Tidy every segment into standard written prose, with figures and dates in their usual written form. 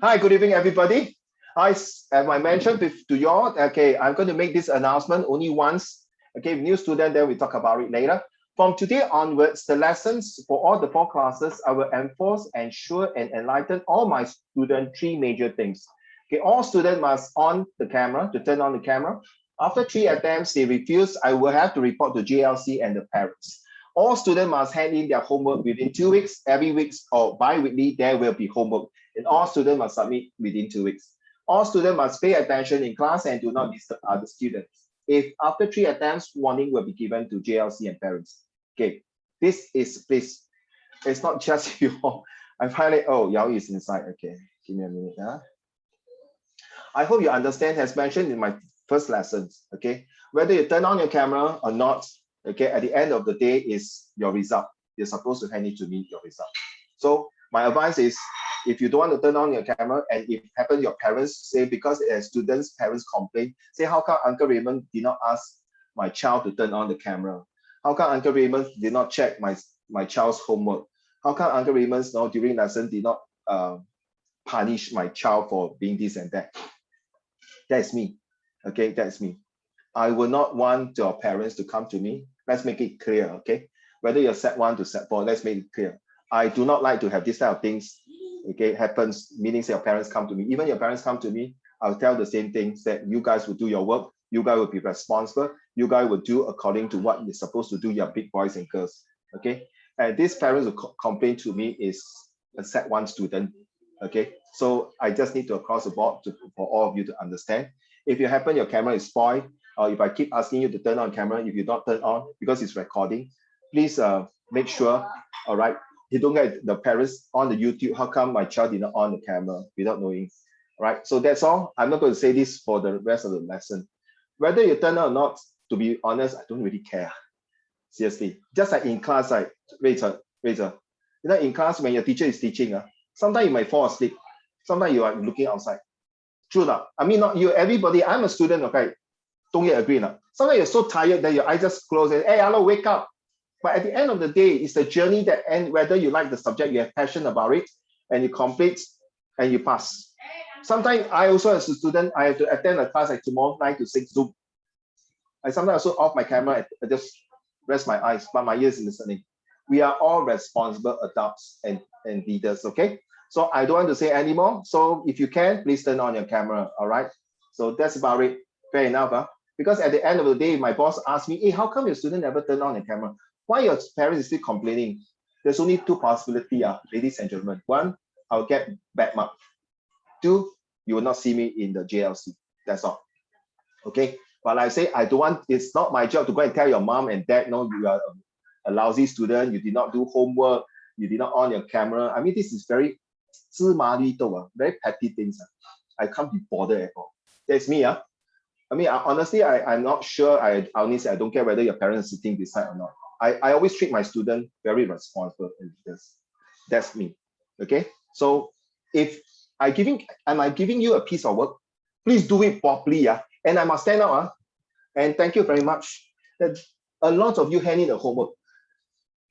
Hi, good evening, everybody. As I mentioned to you all, okay, I'm going to make this announcement only once. Okay, new student, then we talk about it later. From today onwards, the lessons for all the 4 classes, I will enforce, ensure, and enlighten all my students 3 major things. Okay, all students must on the camera, to turn on the camera. After 3 attempts, they refuse, I will have to report to JLC and the parents. All students must hand in their homework within 2 weeks. Every week or bi-weekly, there will be homework. And all students must submit within 2 weeks. All students must pay attention in class and do not disturb other students. If after 3 attempts, warning will be given to JLC and parents. Okay, this is, please, it's not just you all. I find it, oh, Yao is inside. Okay, give me a minute. Huh? I hope you understand, as mentioned in my first lessons, okay? Whether you turn on your camera or not, okay, at the end of the day is your result. You're supposed to hand it to me, your result. So my advice is, if you don't want to turn on your camera, and if happen your parents say, because as students, parents complain, say, how come Uncle Raymond did not ask my child to turn on the camera? How come Uncle Raymond did not check my child's homework? How come Uncle Raymond during lesson did not punish my child for being this and that? That's me. Okay, that's me. I will not want your parents to come to me. Let's make it clear, okay? Whether you're set 1 to set 4, let's make it clear. I do not like to have this type of things, okay, happens, meaning your parents come to me. Even your parents come to me, I'll tell the same things, that you guys will do your work, you guys will be responsible, you guys will do according to what you're supposed to do, you're big boys and girls, okay? And these parents who complain to me is a set 1 student, okay? So I just need to across the board for all of you to understand. If you happen your camera is spoiled, or if I keep asking you to turn on camera, if you don't turn on because it's recording, please make sure, all right, you don't get the parents on the YouTube, how come my child did not on the camera without knowing, all right? So that's all. I'm not going to say this for the rest of the lesson. Whether you turn on or not, to be honest, I don't really care. Seriously, just like in class, like, Rachel, you know, in class when your teacher is teaching, sometimes you might fall asleep. Sometimes you are looking outside. True that. I mean, not you, everybody, I'm a student, okay? Don't you agree now? Sometimes you're so tired that your eyes just close and, hey, hello, wake up. But at the end of the day, it's the journey that ends, whether you like the subject, you have passion about it, and you complete, and you pass. Sometimes I also, as a student, I have to attend a class like tomorrow, 9 to 6 Zoom. I sometimes also off my camera and just rest my eyes, but my ears listening. We are all responsible adults and leaders, okay? So I don't want to say anymore. So if you can, please turn on your camera, all right? So that's about it. Fair enough, huh? Because at the end of the day, my boss asked me, hey, how come your student never turn on the camera? Why your parents is still complaining? There's only 2 possibilities, ladies and gentlemen. 1, I'll get bad mark. 2, you will not see me in the JLC. That's all. Okay. But like I say, I don't want, it's not my job to go and tell your mom and dad, no, you are a lousy student, you did not do homework, you did not on your camera. I mean, this is very very petty things. I can't be bothered at all. That's me. I mean, honestly, I'm not sure. I only say I don't care whether your parents are sitting beside or not. I always treat my student very responsible in this. That's me. Okay. So if am I giving you a piece of work, please do it properly. And I must stand out. And thank you very much. That a lot of you hand in the homework.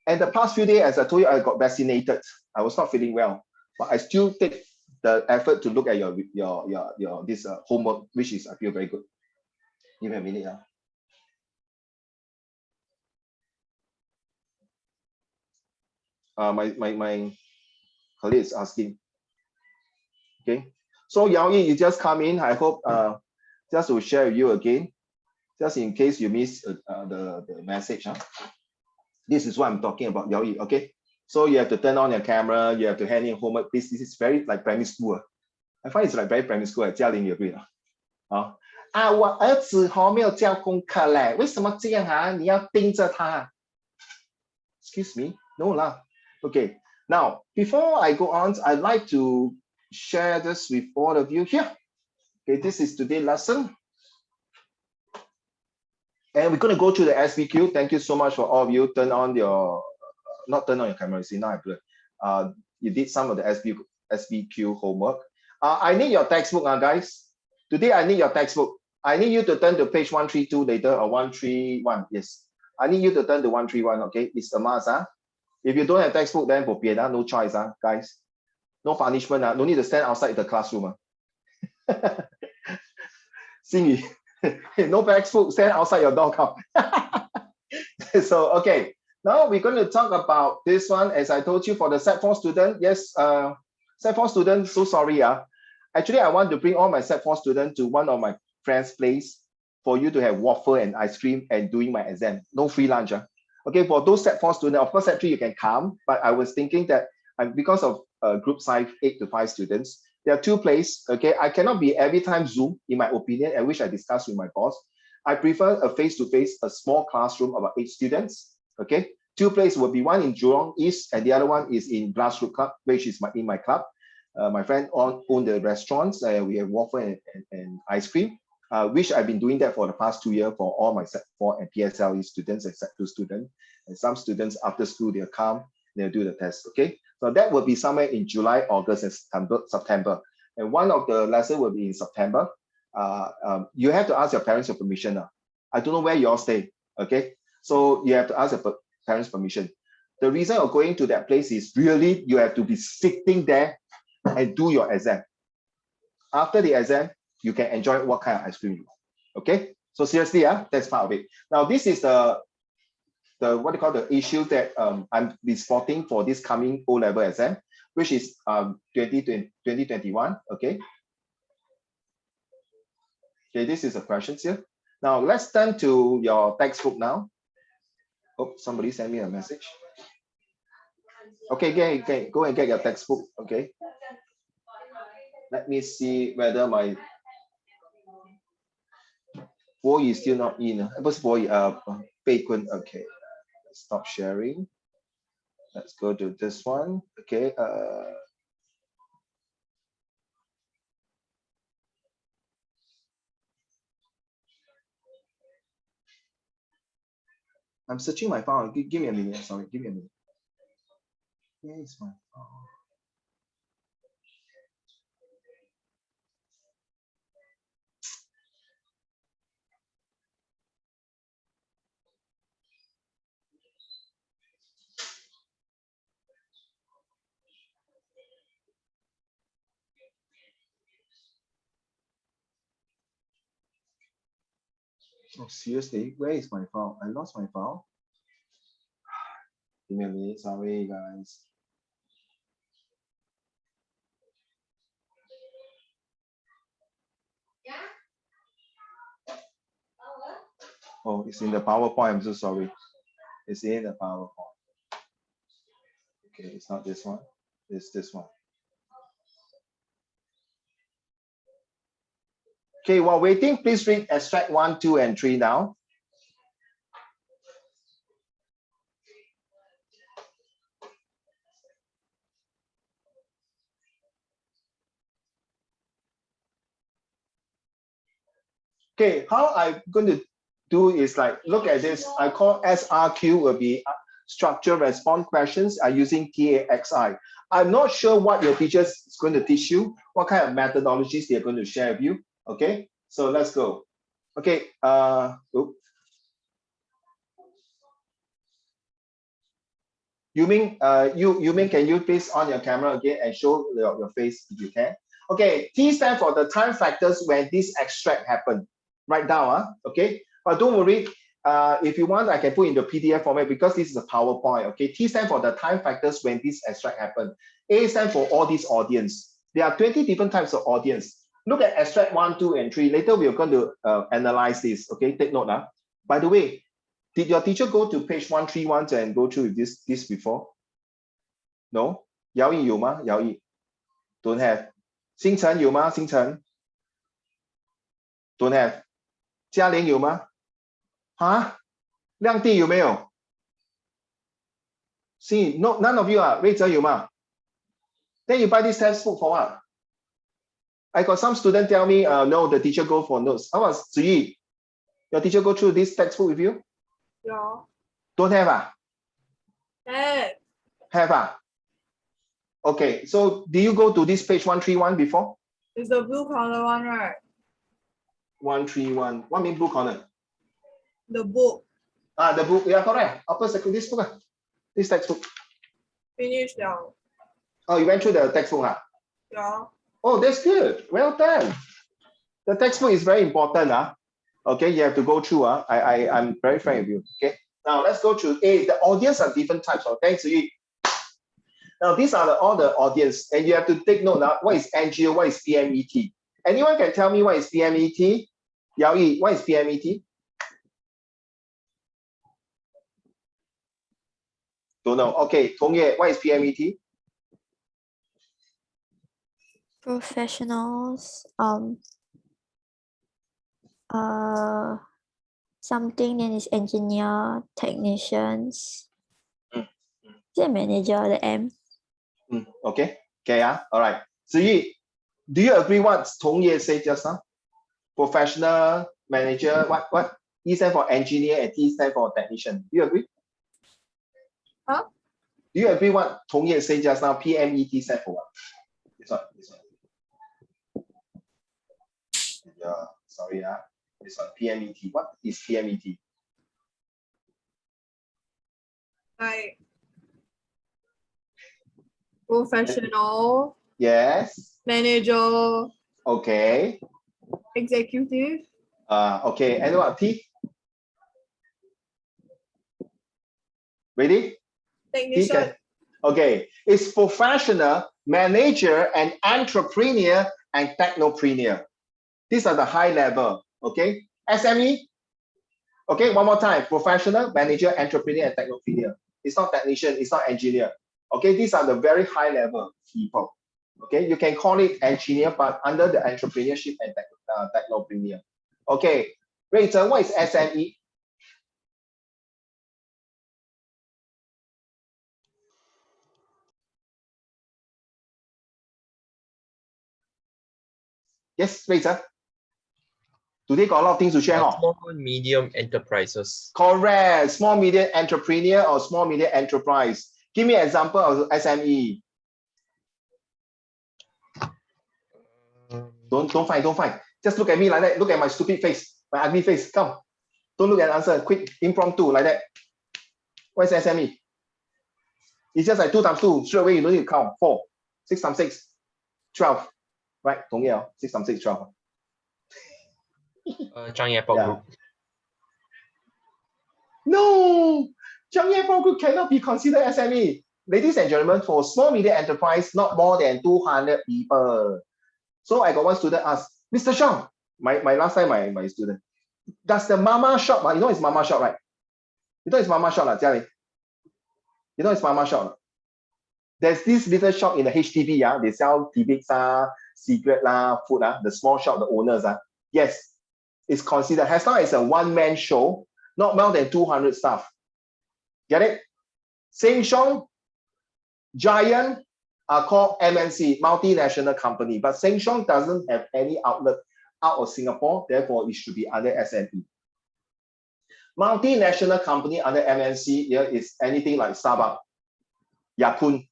And the past few days, as I told you, I got vaccinated. I was not feeling well, but I still take the effort to look at your this homework, which is I feel very good. Give me a minute. My colleague is asking. Okay, so Yao Yi, you just come in. I hope just to share with you again, just in case you miss the message. This is what I'm talking about, Yao Yi. Okay, so you have to turn on your camera. You have to hand in homework. This is very like primary school. I find it's like very primary school. 嘉玲，you agree 我儿子没有交功课嘞，为什么这样啊？你要盯着他。Excuse me, no lah. Okay, now before I go on, I'd like to share this with all of you here. Okay, this is today's lesson. And we're going to go through the SBQ. Thank you so much for all of you. Turn on your, not turn on your camera. See, now you did some of the SBQ homework. I need your textbook, guys. Today, I need your textbook. I need you to turn to page 132 later, or 131. Yes, I need you to turn to 131. Okay, it's a must. If you don't have textbook, then no choice, guys. No punishment. No need to stand outside the classroom. Xinyi, no textbook, stand outside your door. Come. So, okay. Now we're going to talk about this one. As I told you, for the Set 4 student, yes, Set 4 student, so sorry. Actually, I want to bring all my Set 4 students to one of my friend's place for you to have waffle and ice cream and doing my exam. No free lunch. Okay, for those Set 4 students, of course, Set 3 you can come, but I was thinking that because of group size 8 to 5 students, there are 2 places. Okay, I cannot be every time Zoom, in my opinion, and which I discussed with my boss. I prefer a face-to-face, a small classroom about 8 students. Okay, 2 places will be one in Jurong East and the other one is in Grassroots Club, which is in my club. My friend own the restaurants. We have waffle and ice cream, which I've been doing that for the past 2 years for all my Set 4 and PSLE students and Set 2 students. And some students after school, they'll come, they'll do the test. Okay, so that will be somewhere in July, August, and September. And one of the lessons will be in September. You have to ask your parents for permission. I don't know where you all stay. Okay, so you have to ask your parents' permission. The reason of going to that place is really you have to be sitting there and do your exam. After the exam, you can enjoy what kind of ice cream you want. Okay, so seriously, that's part of it. Now this is the what they call the issue that I'm spotting for this coming O-level exam, which is 2021. Okay. Okay, this is the questions here. Now let's turn to your textbook now. Oh, somebody sent me a message. Okay, go and get your textbook. Okay. Let me see whether my boy is still not in. What's boy? Bacon. Okay. Stop sharing. Let's go to this one. Okay. I'm searching my file. Give me a minute. Sorry, give me a minute. Where is my file? Oh, seriously, where is my file? I lost my file. Give me a minute. Sorry, guys. Oh, it's in the PowerPoint. I'm so sorry. It's in the PowerPoint. Okay, it's not this one. It's this one. Okay, while waiting, please read extract 1, 2, and 3 now. Okay, how I'm going to do is like, look at this. I call SRQ will be structure response questions are using TAXI. I'm not sure what your teacher is going to teach you, what kind of methodologies they're going to share with you. Okay, so let's go. Okay, you mean can you please on your camera again and show your face if you can? Okay, T stand for the time factors when this extract happened. Write down, okay? But don't worry, if you want, I can put in the PDF format because this is a PowerPoint, okay? T stand for the time factors when this extract happened. A stand for all these audience. There are 20 different types of audience. Look at extract 1, 2, and 3. Later, we are going to analyze this, okay? Take note. By the way, did your teacher go to page 131 and go through this before? No? Yao Yi 有吗? Yao Yi. Don't have. 星辰有吗? 星辰 Don't have. 嘉玲有吗? Huh? 亮弟有没有? See, no, none of you are. 瑞哲有吗? Then you buy this textbook for what? I got some student tell me, no, the teacher go for notes. How was Ziyi? Your teacher go through this textbook with you? Yeah. Don't have? Have. Okay, so do you go to this page 131 before? It's the blue color one, right? 131. What mean blue corner? The book. The book. Yeah, correct. Upper secondary, this book. This textbook. Finish now. Oh, you went through the textbook, huh? 有 Oh, that's good. Well done. The textbook is very important, huh? Okay, you have to go through. I'm very frank with you. Okay. Now let's go through the audience are different types. of Thanks to you. Now these are all the audience, and you have to take note now. What is NGO? What is PMET? Anyone can tell me what is PMET? Yao Yi, what is PMET? Don't know. Okay, Tong Ye, what is PMET? Professionals, something then is engineer, technicians. The manager, the M. Okay. Okay, all right. Ziyi, do you agree what Tong Ye said just now? Professional, manager, what? E stand for engineer and T stand for technician. Do you agree? Huh? Do you agree what Tong Ye said just now? PMET stand for what? This one. Yeah, sorry, this one, PMET. What is PMET? like professional, Yes. manager, Okay. executive, Okay. And what T? Ready? T can. technician, Okay. It's professional, manager, and entrepreneur and technopreneur. These are the high level. Okay. SME. Okay. One more time. Professional, manager, entrepreneur, and technopreneur. It's not technician. It's not engineer. Okay. These are the very high level people. Okay. You can call it engineer, but under the entrepreneurship and technopreneur. Okay. Rachel, what is SME? Yes, Rachel. Today got a lot of things to share. Small and medium enterprises. Correct. Small medium entrepreneur or small medium enterprise. Give me an example of SME. Don't find. Just look at me like that. Look at my stupid face, my ugly face. Come. Don't look at the answer. Quick, impromptu like that. What is SME? It's just like 2 times 2. Straight away, you don't need to count. 4. 6 times 6. 12. Right? 同样 6 times 6, 12. Changi Airport Yeah. Group. No, Changi Airport Group cannot be considered SME. Ladies and gentlemen, for small medium enterprise, not more than 200 people. So I got one student ask, Mr. Shang, my last time my student, does the mama shop, you know it's mama shop, right? You know it's mama shop, Jia. You know it's mama shop. There's this little shop in the HDB, they sell tidbits, secret food, the small shop, the owners. Yes, it's considered, as long as it's a one-man show, not more than 200 staff. Get it? Sheng Siong, Giant are called MNC, multinational company, but Sheng Siong doesn't have any outlet out of Singapore, therefore it should be under SME. Multinational company under MNC here is anything like Starbucks, Ya Kun,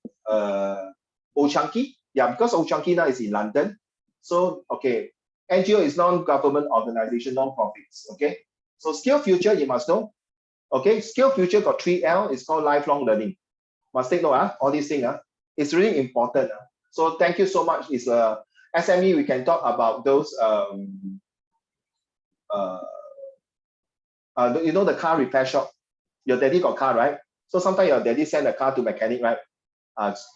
Old Chang Kee. Yeah, because Old Chang Kee now is in London. So, okay, NGO is non-government organization, non-profits, okay? So Skill Future, you must know. Okay, Skill Future got 3L, it's called lifelong learning. Must take note, all these things, it's really important. So thank you so much. It's SME, we can talk about those, you know the car repair shop? Your daddy got car, right? So sometimes your daddy send a car to mechanic, right?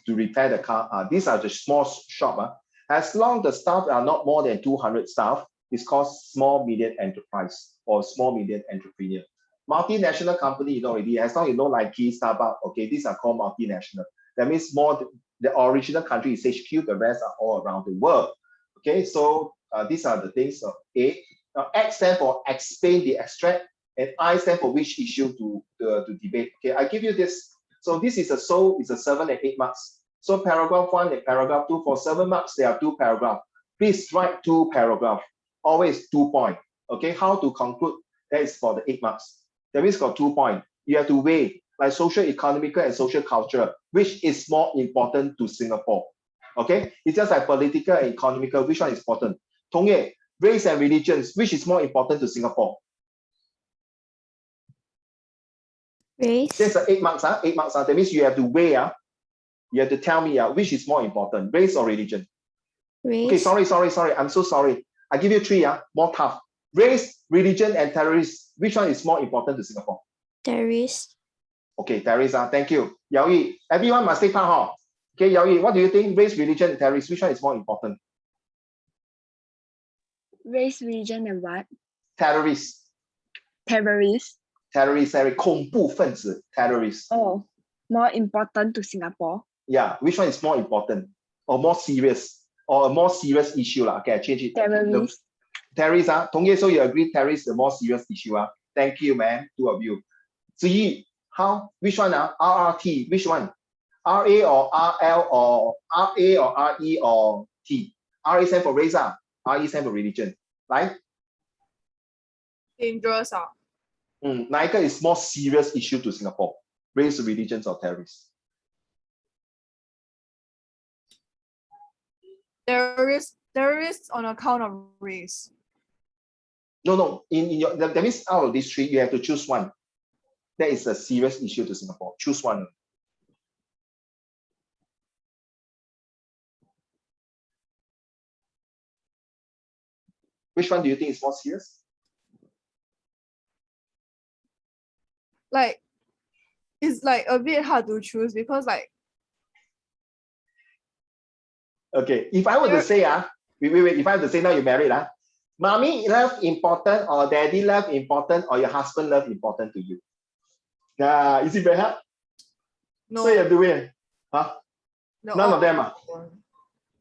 To repair the car. These are the small shop. As long the staff are not more than 200 staff, it's called small medium enterprise or small medium entrepreneur. Multinational company, you know already. As long as you know Nike, Starbucks, okay, these are called multinational. That means more the original country is HQ, the rest are all around the world. Okay, so these are the things of A. Now X stands for explain the extract, and I stand for which issue to debate. Okay, I give you this. So this is it's a 7 and 8 marks. So paragraph 1 and paragraph 2 for 7 marks, there are 2 paragraphs. Please write 2 paragraphs. Always 2 points. Okay, how to conclude? That is for the 8 marks. That means got 2 points. You have to weigh like social, economical, and social culture, which is more important to Singapore. Okay, it's just like political and economical, which one is important? Tong Ye, race and religions, which is more important to Singapore? Race. That's 8 marks. 8 marks. That means you have to weigh. You have to tell me which is more important, race or religion. Race. Okay, sorry. I'm so sorry. I give you three, more tough. Race, religion, and terrorists. Which one is more important to Singapore? Terrorist. Okay, terrorists. Thank you. Yao Yi, everyone must take part. Huh? Okay, Yao Yi, what do you think? Race, religion, and terrorists. Which one is more important? Race, religion, and what? Terrorists. Terrorists. Terrorists, 恐怖分子, terrorists. Oh, more important to Singapore. Yeah, which one is more important or more serious or a more serious issue? Okay, I change it. Terrorists. Terrorists, Tong Ye, so you agree terrorists the more serious issue? Thank you, man, two of you. Ziyi, how? Which one? RRT, which one? RA or RL or RA or RE or T? RA stand for race, RE stand for religion, right? Dangerous. 哪一个 is more serious issue to Singapore? Race, religions, or terrorists? Terrorists on account of race. No. In your that means out of these three, you have to choose one. That is a serious issue to Singapore. Choose one. Which one do you think is more serious? Like, it's like a bit hard to choose because like. Okay, if I were to say, wait, if I were to say now you're married, mommy love important or daddy love important or your husband love important to you? Is it very hard? No. So you have to win. None of them.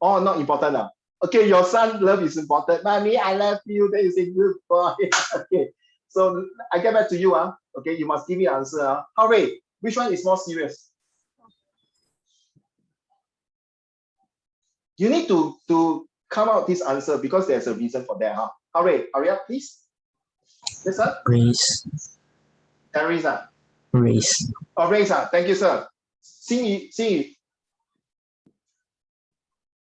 All not important. Okay, your son love is important. Mommy, I love you. Then you say good boy. Okay, so I get back to you. Okay, you must give me an answer. Hooray, which one is more serious? You need to come out this answer because there's a reason for that. Hooray, hurry up, please. Yes, sir? Race. Teresa. Race. Oh, race. Thank you, sir. Xinyu.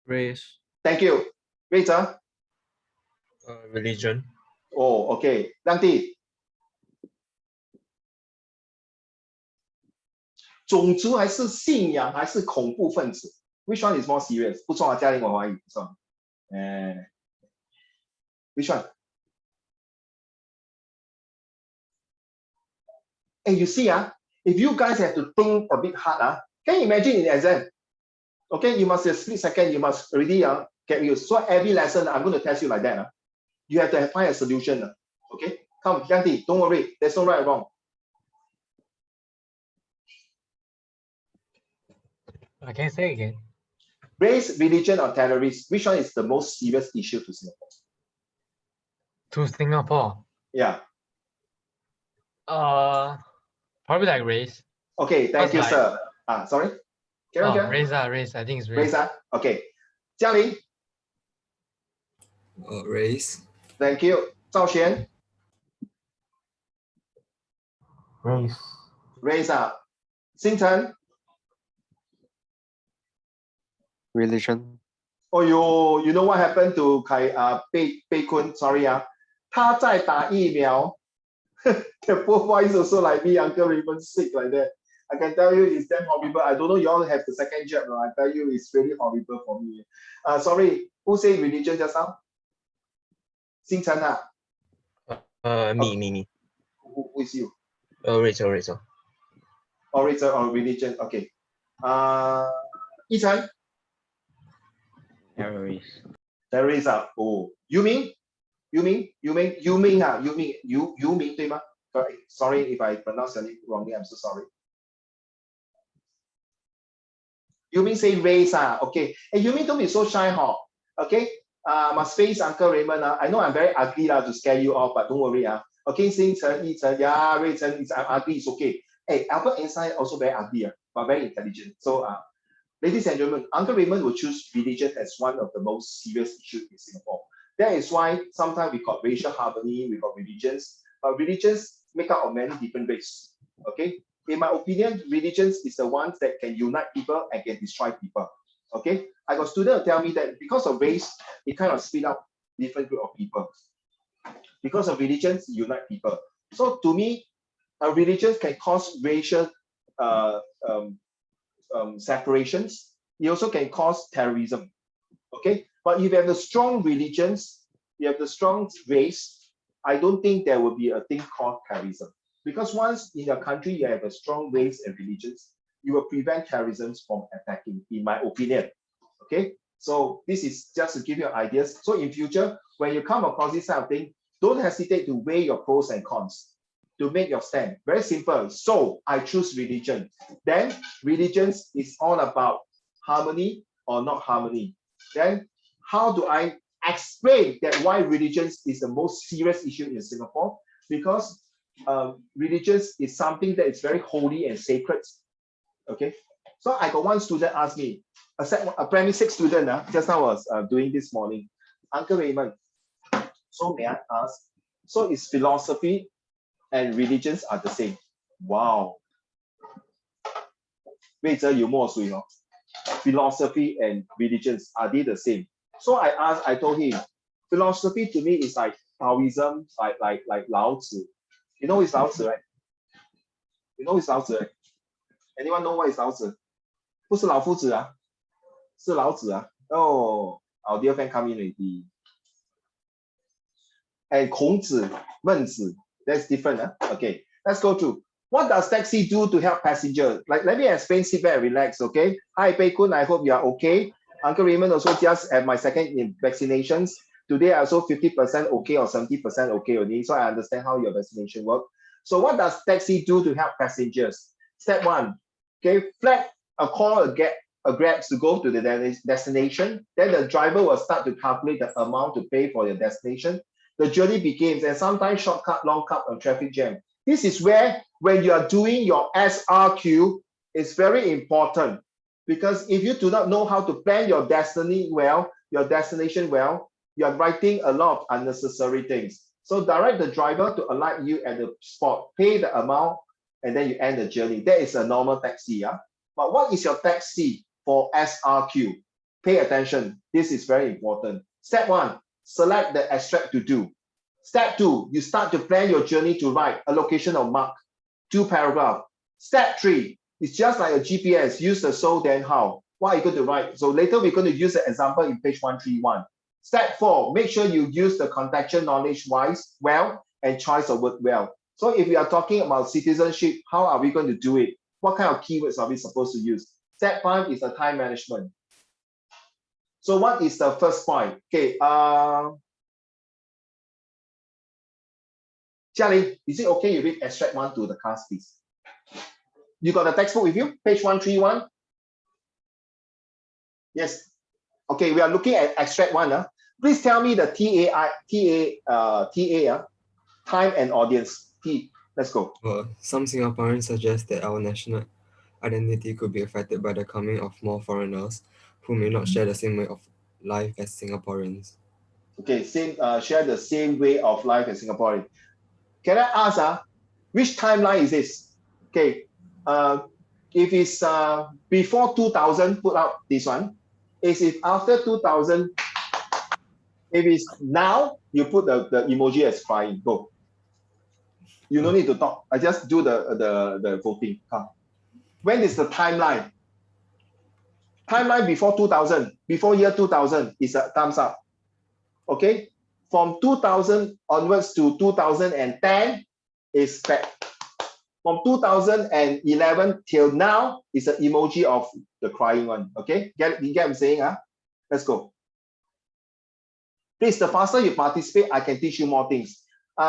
Race. Thank you. Race. Religion. Oh, okay. Lanti. 种族还是信仰还是恐怖分子 ？Which one is more serious？ 不错嘉玲我怀疑不错。Which one？ you see, if you guys have to think a bit hard, can you imagine in the exam? Okay, you must have split second, you must already get used. So every lesson, I'm going to test you like that. You have to find a solution. Okay, come, Yanti, don't worry. There's no right or wrong. Can you say again? Race, religion, or terrorist, which one is the most serious issue to Singapore? To Singapore? Yeah. Probably like race. Okay, thank you, sir. Sorry? Race, I think it's race. Race, okay. Jialing? Race. Thank you. Zhao Xuan? Race. Race, Xingchen? Religion. Oh, you know what happened to Bei Kun? Sorry, 他在打疫苗. The poor boy is also like me, Uncle Raymond, sick like that. I can tell you it's damn horrible. I don't know you all have the second jab. I tell you it's really horrible for me. Sorry, who said religion just now? Xingchen. Me. Who is you? Race. Orator or religion. Okay. Yichen? Terrorist. Terrorist. Oh, you mean, 对吗? Sorry if I pronounce your name wrongly. I'm so sorry. You mean say race, okay. And you mean don't be so shy, okay. Must face Uncle Raymond. I know I'm very ugly to scare you off, but don't worry. Okay, Xingchen, Yichen, yeah, Raychen, I'm ugly, it's okay. Hey, Albert Einstein also very ugly, but very intelligent. So, ladies and gentlemen, Uncle Raymond will choose religion as one of the most serious issues in Singapore. That is why sometimes we got racial harmony, we got religions, but religions make up of many different races. Okay, in my opinion, religions is the ones that can unite people and can destroy people. Okay, I got students tell me that because of race, it kind of split up different group of people. Because of religions, unite people. So to me, religions can cause racial separations. It also can cause terrorism. Okay, but if you have the strong religions, you have the strong race, I don't think there will be a thing called terrorism. Because once in a country you have a strong race and religions, you will prevent terrorism from attacking, in my opinion. Okay, so this is just to give you ideas. So in future, when you come across this kind of thing, don't hesitate to weigh your pros and cons to make your stand. Very simple. So I choose religion. Then religions is all about harmony or not harmony. Then how do I explain that why religions is the most serious issue in Singapore? Because religions is something that is very holy and sacred. Okay, so I got one student ask me, a primary 6 student, just now I was doing this morning, Uncle Raymond, so may I ask, so is philosophy and religions are the same? Wow. Philosophy and religions, are they the same? So I told him, philosophy to me is like Taoism, like Lao Tzu. You know it's Lao Tzu, right? You know it's Lao Tzu, right? Anyone know what is Lao Tzu? 不是老夫子啊，是老子啊。Oh, our dear friend come in already. And 孔子, 孟子, that's different. Okay, let's go through. What does taxi do to help passengers? Like, let me explain, sit back and relax, okay? Hi, Pei Kun, I hope you are okay. Uncle Raymond also just had my second vaccinations. Today, I also 50% okay or 70% okay only, so I understand how your vaccination works. So what does taxi do to help passengers? Step 1, okay, flag a call a Grab to go to the destination. Then the driver will start to calculate the amount to pay for your destination. The journey begins, and sometimes shortcut, long cut, or traffic jam. This is where, when you are doing your SRQ, it's very important, because if you do not know how to plan your destiny well, your destination well, you are writing a lot of unnecessary things. So direct the driver to alight you at the spot, pay the amount, and then you end the journey. That is a normal taxi. But what is your taxi for SRQ? Pay attention. This is very important. Step 1, select the extract to do. Step 2, you start to plan your journey to write a location of mark, 2 paragraphs. Step 3, it's just like a GPS. Use the so, then how. What are you going to write? So later we're going to use the example in page 131. Step 4, make sure you use the contextual knowledge wise well and choice of word well. So if we are talking about citizenship, how are we going to do it? What kind of keywords are we supposed to use? Step 5 is the time management. So what is the first point? Okay, Jialing, is it okay you read extract 1 to the class, please? You got the textbook with you? Page 131? Yes. Okay, we are looking at extract 1. Please tell me the TA, time and audience. T, let's go. Some Singaporeans suggest that our national identity could be affected by the coming of more foreigners who may not share the same way of life as Singaporeans. Okay, share the same way of life as Singaporean. Can I ask, which timeline is this? Okay, if it's before 2000, put out this one. Is it after 2000? If it's now, you put the emoji as crying. Go. You don't need to talk. I just do the voting. Come. When is the timeline? Timeline before 2000, before year 2000 is a thumbs up. Okay, from 2000 onwards to 2010 is back. From 2011 till now is an emoji of the crying one. Okay, you get what I'm saying? Let's go. Please, the faster you participate, I can teach you more things.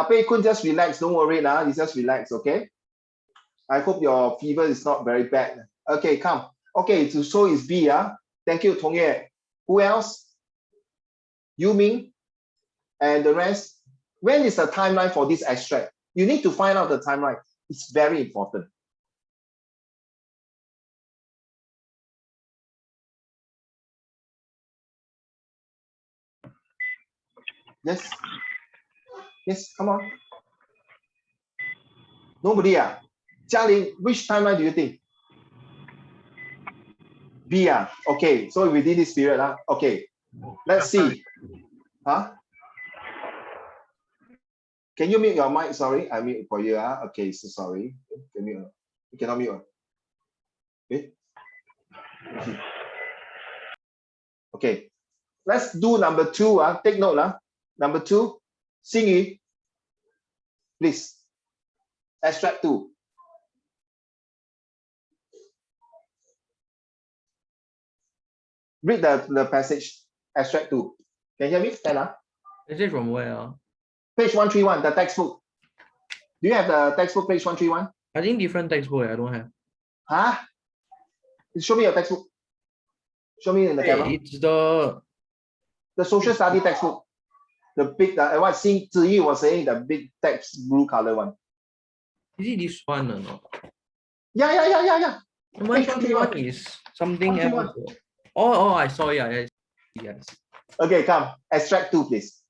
Pei Kun, just relax, don't worry, you just relax, okay? I hope your fever is not very bad. Okay, come. Okay, so is B. Thank you, Tong Ye. Who else? Yu Ming and the rest. When is the timeline for this extract? You need to find out the timeline. It's very important. Yes. Yes, come on. Nobody. Jialing, which timeline do you think? B. Okay, so within this period. Okay, let's see. Can you mute your mic? Sorry, I mute for you. Okay, so sorry. You cannot mute. Okay. Okay, let's do number 2. Take note. Number 2, Xingyu, please. Extract 2. Read the passage. Extract 2. Can you hear me? Stella? Is it from where? Page 131, the textbook. Do you have the textbook, page 131? I think different textbook. I don't have. Huh? Show me your textbook. Show me in the camera. It's the social study textbook. The big, what Ziyi was saying, the big text, blue color one. Is it this one or not? Yeah. Page 131 is something else. Oh, I saw it. Yes. Okay, come. Extract 2, please.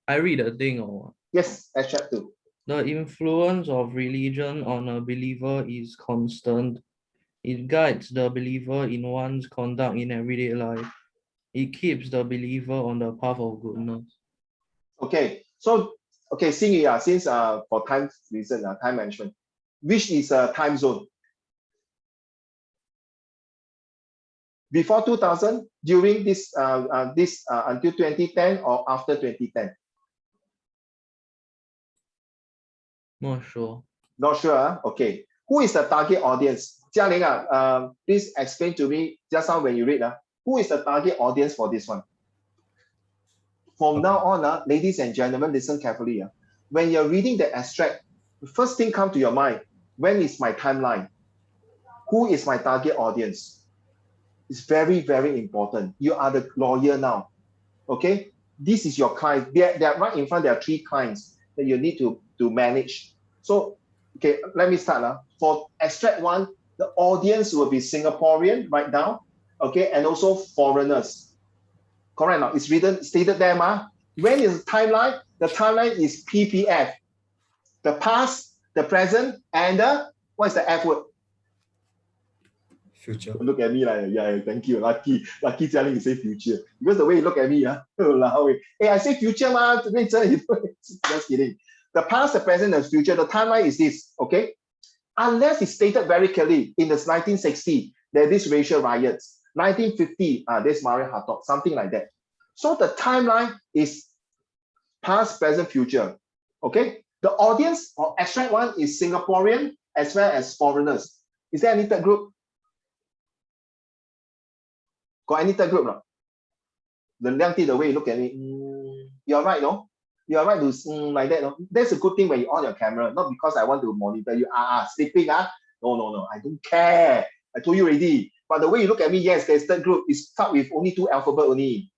I read the thing or what? Yes, extract 2. The influence of religion on a believer is constant. It guides the believer in one's conduct in everyday life. It keeps the believer on the path of goodness. Okay, so Xingyu, since for time reason, time management, which is a time zone? Before 2000, during this until 2010, or after 2010? Not sure. Not sure. Okay. Who is the target audience? Jialing, please explain to me just now when you read. Who is the target audience for this one? From now on, ladies and gentlemen, listen carefully. When you're reading the extract, the first thing come to your mind, when is my timeline? Who is my target audience? It's very, very important. You are the lawyer now. Okay? This is your client. They're right in front, there are 3 clients that you need to manage. So, okay, let me start. For extract 1, the audience will be Singaporean, right down, okay, and also foreigners. Correct now? It's stated there, When is the timeline? The timeline is PPF. The past, the present, and what is the F word? Future. Look at me like, yeah, thank you. Lucky telling you say future. Because the way you look at me, hey, I say future, just kidding. The past, the present, and the future, the timeline is this, okay? Unless it's stated very clearly in the 1960, there are these racial riots. 1950, there's Maria Hertog, something like that. So the timeline is past, present, future, okay? The audience of extract 1 is Singaporean as well as foreigners. Is there any third group? Got any third group? No? The Liang, the way you look at me, you're right, no? You're right to like that, no? That's a good thing when you're on your camera, not because I want to monitor you. Sleeping, No, I don't care. I told you already. But the way you look at me, yes, there's third group. It start with only 2 alphabet only.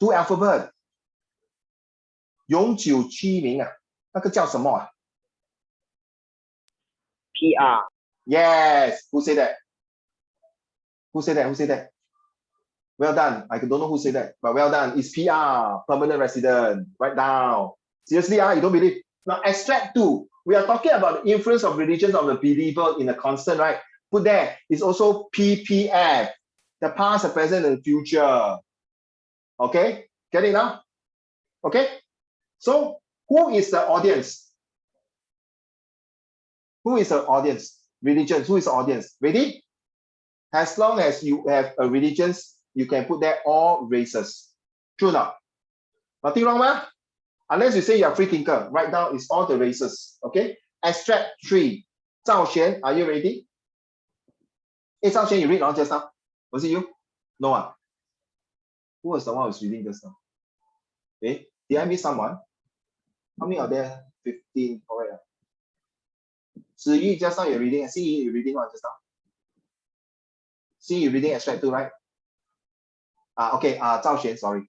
2 alphabet. 永久居民那个叫什么PR. Yes. Who said that? Who said that? Well done. I don't know who said that, but well done. It's PR, permanent resident. Write down. Seriously, you don't believe? Now, extract 2. We are talking about the influence of religions of the believer in a constant, right? Put there. It's also PPF. The past, the present, and the future. Okay? Get it now? Okay? So, who is the audience? Who is the audience? Religions. Who is the audience? Ready? As long as you have a religions, you can put there all races. True or not? Nothing wrong, ma? Unless you say you're a free thinker, write down it's all the races. Okay? Extract 3. Zhao Xuan, are you ready? Hey, Zhao Xuan, you read just now? Was it you? No. Who was the one who was reading just now? Okay. Did I miss someone? How many are there? 15. Correct. Ziyi, just now you're reading. Xingyu, you're reading what just now? Xingyu, you're reading extract 2, right? Okay. Zhao Xuan, sorry.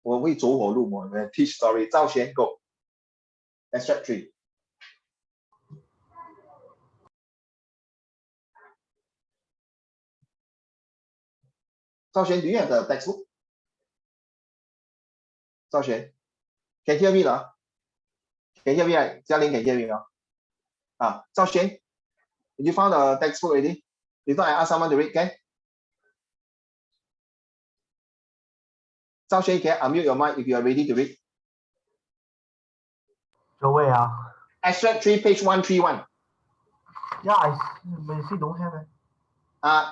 我会走火入魔 teach story. 赵璇 go. Extract 3. Zhao Xuan, do you have the textbook? Zhao Xuan, can you hear me now? Can you hear me right? Jialing can hear me now. Zhao Xuan, did you found the textbook already? If not, I ask someone to read, can? Zhao Xuan, can unmute your mic if you are ready to read? 这位 Extract 3, page 131. Yeah, but you see don't have it.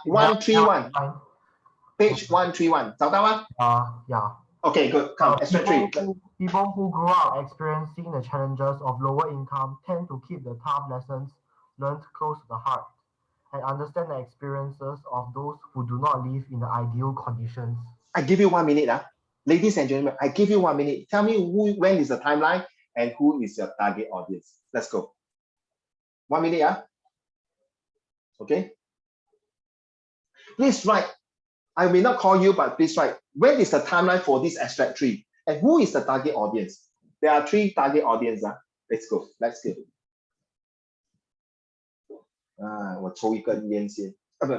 131. Fine. Page 131. 找到吗? Yeah. Okay, good. Come, extract 3. People who grow up experiencing the challenges of lower income tend to keep the tough lessons learned close to the heart and understand the experiences of those who do not live in the ideal conditions. I give you 1 minute. Ladies and gentlemen, I give you 1 minute. Tell me when is the timeline and who is your target audience. Let's go. 1 minute. Okay. Please write. I may not call you, but please write. When is the timeline for this extract 3? And who is the target audience? There are 3 target audience. Let's go. Let's go. I'm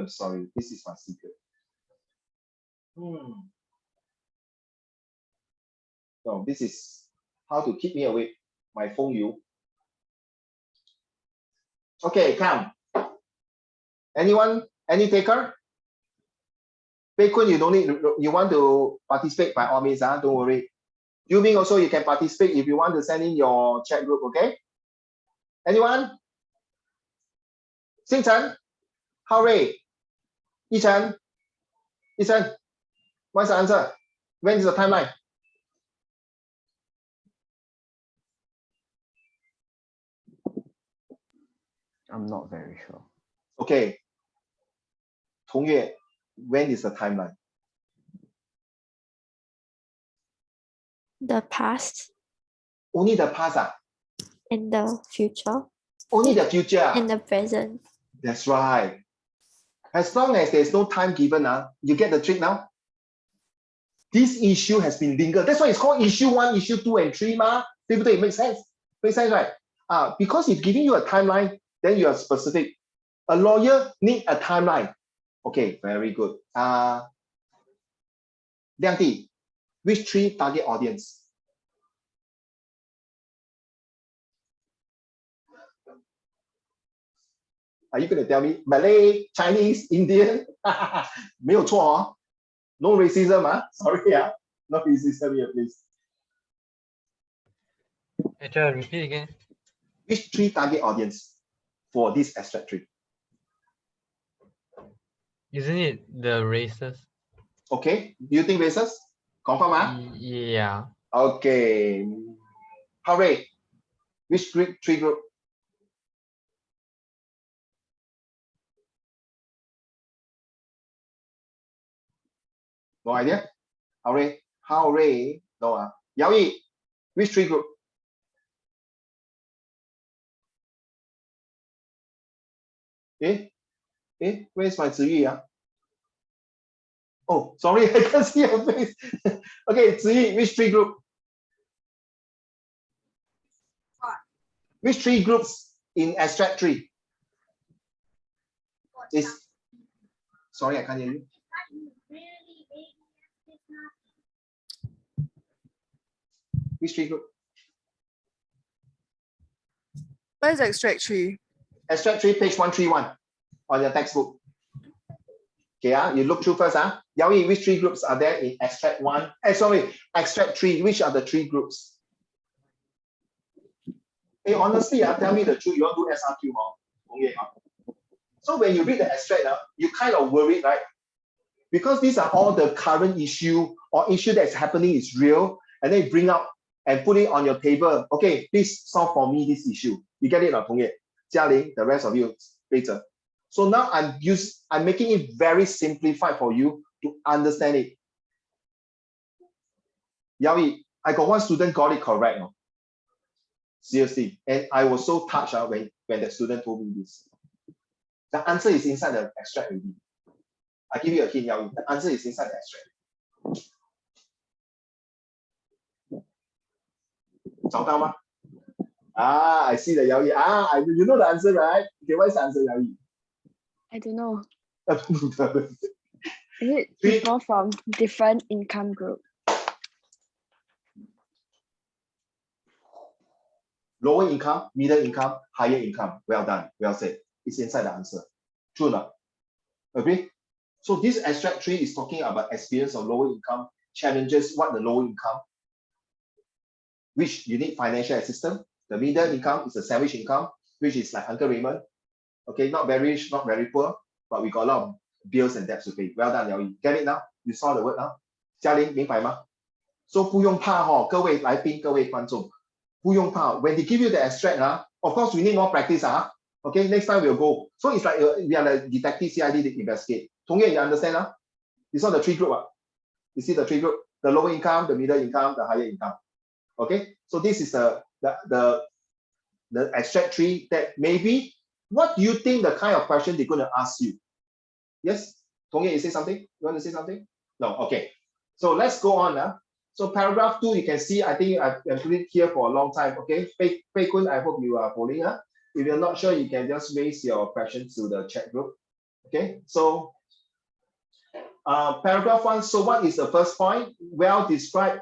sorry. This is my secret. No, this is how to keep me awake. My phone you. Okay, come. Anyone? Any taker? Pei Kun, you don't need. You want to participate by all means. Don't worry. You Ming also, you can participate if you want to send in your chat group. Okay. Anyone? Xing Chen, Hao Rui, Yi Chen, what's the answer? When is the timeline? I'm not very sure. Okay. Tong Yue, when is the timeline? The past Only the past. and the future Only the future. and the present. That's right. As long as there's no time given, you get the trick now. This issue has been lingered. That's why it's called issue 1, issue 2, and 3. It makes sense. Makes sense, right? Because it's giving you a timeline, then you are specific. A lawyer need a timeline. Okay, very good. Liang Di, which 3 target audience? Are you going to tell me Malay, Chinese, Indian? 没有错 No racism, sorry, no racism here, please. Repeat again. Which 3 target audience for this extract 3? Isn't it the races? Okay, do you think races? Confirm, Yeah. Okay. Hooray. Which 3 group? No idea? Hooray. No. Yao Yi, which 3 group? Where's my Ziyi? Oh, sorry, I can't see your face. Okay, Ziyi, which 3 group? Which 3 groups in extract 3? Sorry, I can't hear you. Which 3 group? Where is extract 3? Extract 3, page 131 on your textbook. Okay, you look through first. Yao Yi, which 3 groups are there in extract 1? Extract 3. Which are the 3 groups? Hey, honestly, tell me the truth. You want to do SRQ? So when you read the extract, you kind of worried, right? Because these are all the current issue or issue that's happening is real, and then you bring out and put it on your table. Okay, please solve for me this issue. You get it, Tong Ye? Jia Ling, the rest of you, later. So now I'm making it very simplified for you to understand it. Yao Yi, I got one student got it correct. Seriously. And I was so touched when the student told me this. The answer is inside the extract already. I give you a hint, Yao Yi. The answer is inside the extract. 找到吗? I see the Yao Yi. You know the answer, right? Okay, what is the answer, Yao Yi? I don't know. Is it people from different income group? Lower income, middle income, higher income. Well done. Well said. It's inside the answer. True enough. Agree? So this extract 3 is talking about experience of lower income, challenges, what the lower income, which you need financial assistance, The middle income is a sandwich income, which is like Uncle Raymond. Okay, not very rich, not very poor, but we got a lot of bills and debts to pay. Well done, Liao Yi. Get it now? You saw the word now? 嘉玲明白吗？ So 不用怕哈，各位来宾、各位观众，不用怕。When they give you the extract, of course we need more practice. Okay, next time we'll go. So it's like we are like detective CID to investigate. 同业, you understand? You saw the three group. You see the three group: the lower income, the middle income, the higher income. Okay, so this is the extract tree that maybe. What do you think the kind of question they're going to ask you? Yes, Tong Ye, you say something? You want to say something? No. Okay. So let's go on. So paragraph 2, you can see. I think I've put it here for a long time. Okay, Pei Kun, I hope you are following. If you're not sure, you can just raise your questions to the chat group. Okay. So paragraph 1. So what is the first point? Well described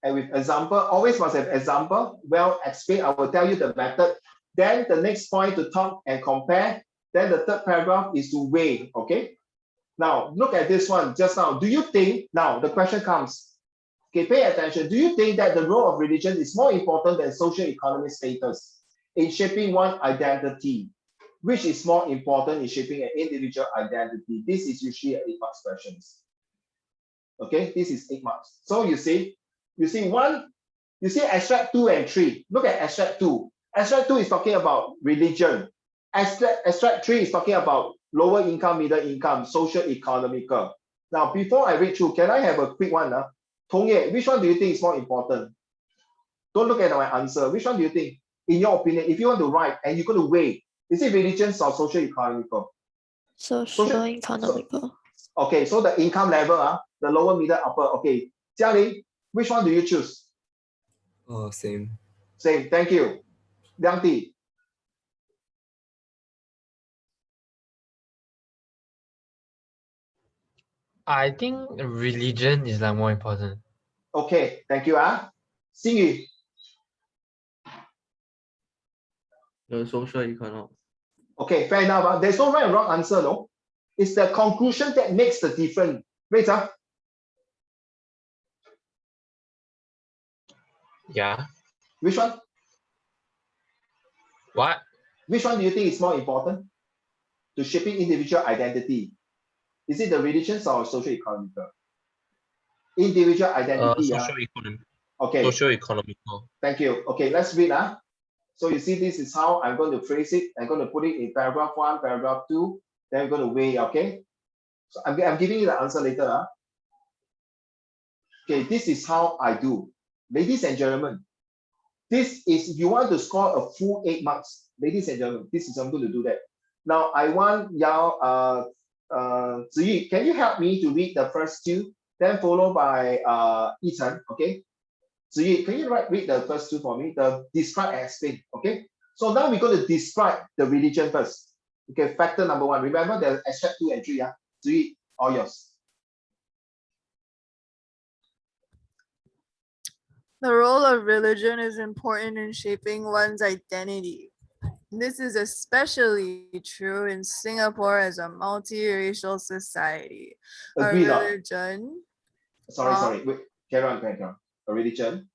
and with example. Always must have example. Well explained. I will tell you the method. Then the next point to talk and compare. Then the third paragraph is to weigh. Okay. Now look at this one just now. Do you think, now the question comes, okay, pay attention. Do you think that the role of religion is more important than socio-economic status in shaping one identity? Which is more important in shaping an individual identity? This is usually an 8 marks questions. Okay, this is 8 marks. So you see extract 2 and 3. Look at extract 2. Extract 2 is talking about religion. Extract 3 is talking about lower income, middle income, social economical. Now, before I read through, can I have a quick one? Tong Ye, which one do you think is more important? Don't look at my answer. Which one do you think, in your opinion, if you want to write and you're going to weigh, is it religion or social economical? Social economical. Okay, so the income level, the lower, middle, upper. Okay, Jialing, which one do you choose? Oh, same. Same, thank you. Liang Di. I think religion is like more important. Okay, thank you. Xing Yu. The social economic. Okay, fair enough. There's no right or wrong answer, no? It's the conclusion that makes the difference. Wait, Yeah. Which one? What? Which one do you think is more important to shaping individual identity? Is it the religions or social economical? Individual identity. Socio-economic. Okay. Socio-economical. Thank you. Okay, let's read. So you see, this is how I'm going to phrase it. I'm going to put it in paragraph 1, paragraph 2. Then I'm going to weigh. Okay. So I'm giving you the answer later. Okay, this is how I do. Ladies and gentlemen, this is, if you want to score a full 8 marks, ladies and gentlemen, this is, I'm going to do that. Now, I want Yao, Ziyi, can you help me to read the first 2, then followed by Yichen, okay? Ziyi, can you read the first 2 for me? The describe and explain, okay? So now we're going to describe the religion first. Okay, factor number 1. Remember the extract 2 and 3, Ziyi, all yours. The role of religion is important in shaping one's identity. This is especially true in Singapore as a multiracial society. Agree A not? religion. Sorry. Wait, carry on. A religion.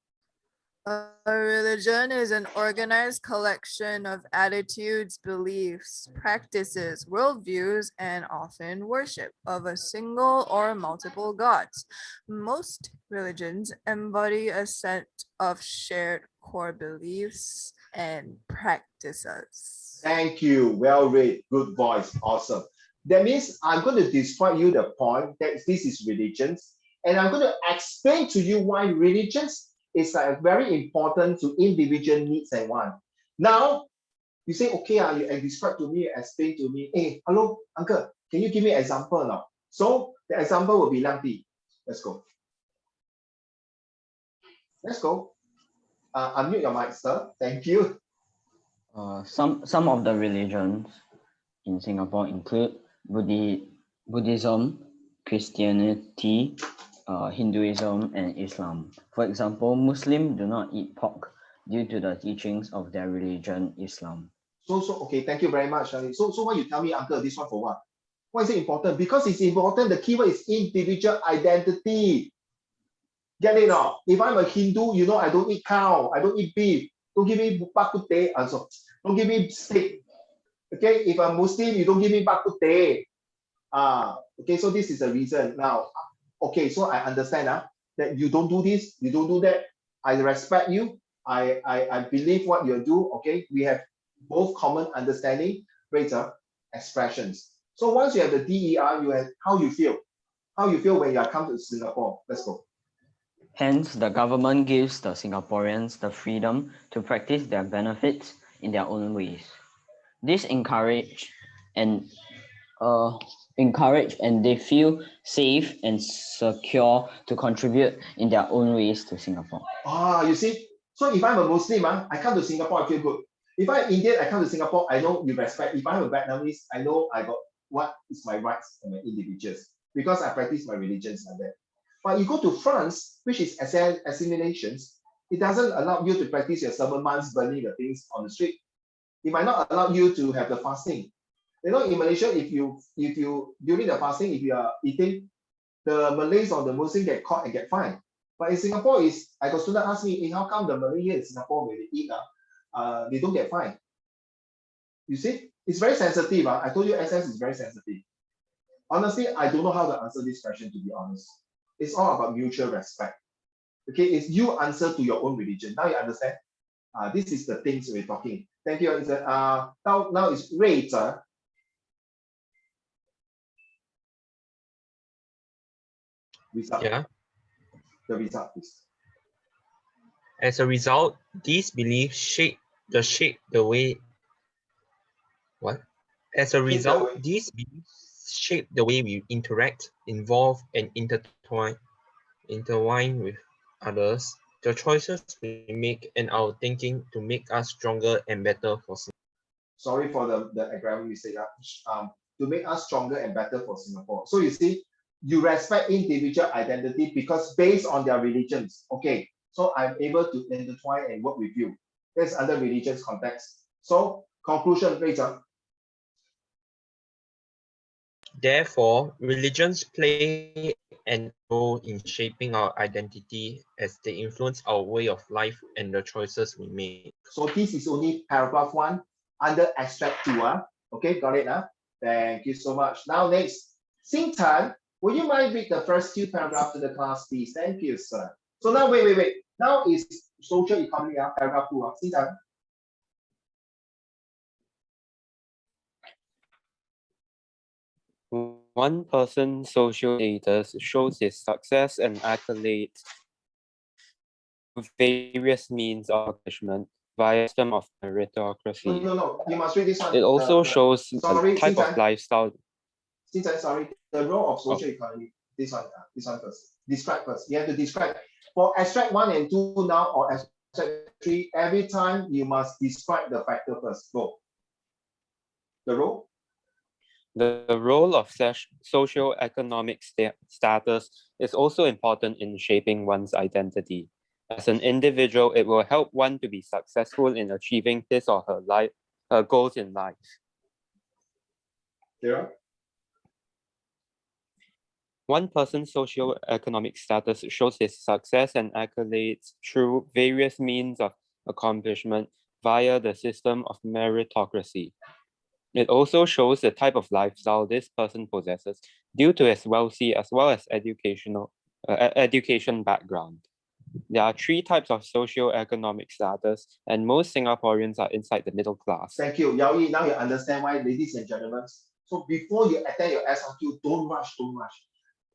A religion is an organized collection of attitudes, beliefs, practices, worldviews, and often worship of a single or multiple gods. Most religions embody a set of shared core beliefs and practices. Thank you. Well read. Good voice. Awesome. That means I'm going to describe you the point that this is religions, and I'm going to explain to you why religions is like very important to individual needs and want. Now, you say, okay, you describe to me, explain to me, hey, hello, uncle, can you give me an example now? So the example will be Liang Di. Let's go. Unmute your mic, sir. Thank you. Some of the religions in Singapore include Buddhism, Christianity, Hinduism, and Islam. For example, Muslims do not eat pork due to the teachings of their religion, Islam. So okay, thank you very much. So what you tell me, uncle, this one for what? Why is it important? Because it's important. The keyword is individual identity. Get it now? If I'm a Hindu, I don't eat cow, I don't eat beef. Don't give me bak kut teh. Also, don't give me steak. Okay, if I'm Muslim, you don't give me bak kut teh. Okay, so this is the reason. Now, okay, so I understand that you don't do this, you don't do that. I respect you. I believe what you do. Okay, we have both common understanding, greater expressions. So once you have the DER, you have how you feel. How you feel when you are come to Singapore. Let's go. Hence, the government gives the Singaporeans the freedom to practice their benefits in their own ways. This encourage and they feel safe and secure to contribute in their own ways to Singapore. You see, so if I'm a Muslim, I come to Singapore, I feel good. If I'm Indian, I come to Singapore, I know you respect. If I'm a Vietnamese, I know I got what is my rights and my individuals because I practice my religions like that. But you go to France, which is assimilations, it doesn't allow you to practice your 7 months burning the things on the street. It might not allow you to have the fasting. You know, in Malaysia, if you during the fasting, if you are eating, the Malays or the Muslims get caught and get fined. But in Singapore, I got student ask me, how come the Malay here in Singapore when they eat, they don't get fined? You see, it's very sensitive. I told you SS is very sensitive. Honestly, I don't know how to answer this question, to be honest. It's all about mutual respect. Okay, it's you answer to your own religion. Now you understand? This is the things we're talking. Thank you. Now it's rate. Result. Yeah. The result is. As a result, these beliefs shape the way. What? As a result, these beliefs shape the way we interact, involve, and intertwine with others, the choices we make, and our thinking to make us stronger and better for Singapore. Sorry for the grammar mistake. To make us stronger and better for Singapore. So you see, you respect individual identity because based on their religions. Okay, so I'm able to intertwine and work with you. That's under religious context. So conclusion, Rachel. Therefore, religions play an role in shaping our identity as they influence our way of life and the choices we make. So this is only paragraph 1 under extract 2. Okay, got it? Thank you so much. Now next, Xingtan, would you mind read the first 2 paragraphs to the class, please? Thank you, sir. So now, wait. Now is social economy, paragraph 2. Xingtan. One person's social status shows his success and accolades through various means of accomplishment via a system of meritocracy. No, you must read this one. It also shows a type of lifestyle. Sorry, the role of social economy. This one first. Describe first. You have to describe. For extract 1 and 2 now, or extract 3, every time you must describe the factor first. Go. The role? The role of socio-economic status is also important in shaping one's identity. As an individual, it will help one to be successful in achieving his or her goals in life. Yeah. One person's socio-economic status shows his success and accolades through various means of accomplishment via the system of meritocracy. It also shows the type of lifestyle this person possesses due to his wealthy as well as education background. There are 3 types of socio-economic status, and most Singaporeans are inside the middle class. Thank you, Yao Yi. Now you understand why, ladies and gentlemen. So before you attend your SRQ, don't rush.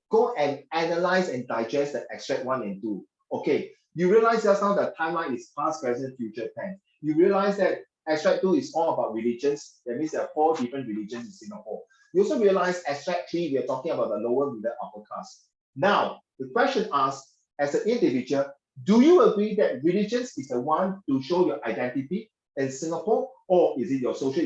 Go and analyze and digest the extract 1 and 2. Okay, you realize just now the timeline is past, present, future tense. You realize that extract 2 is all about religions. That means there are 4 different religions in Singapore. You also realize extract 3, we are talking about the lower middle upper class. Now, the question asks, as an individual, do you agree that religions is the one to show your identity in Singapore, or is it your social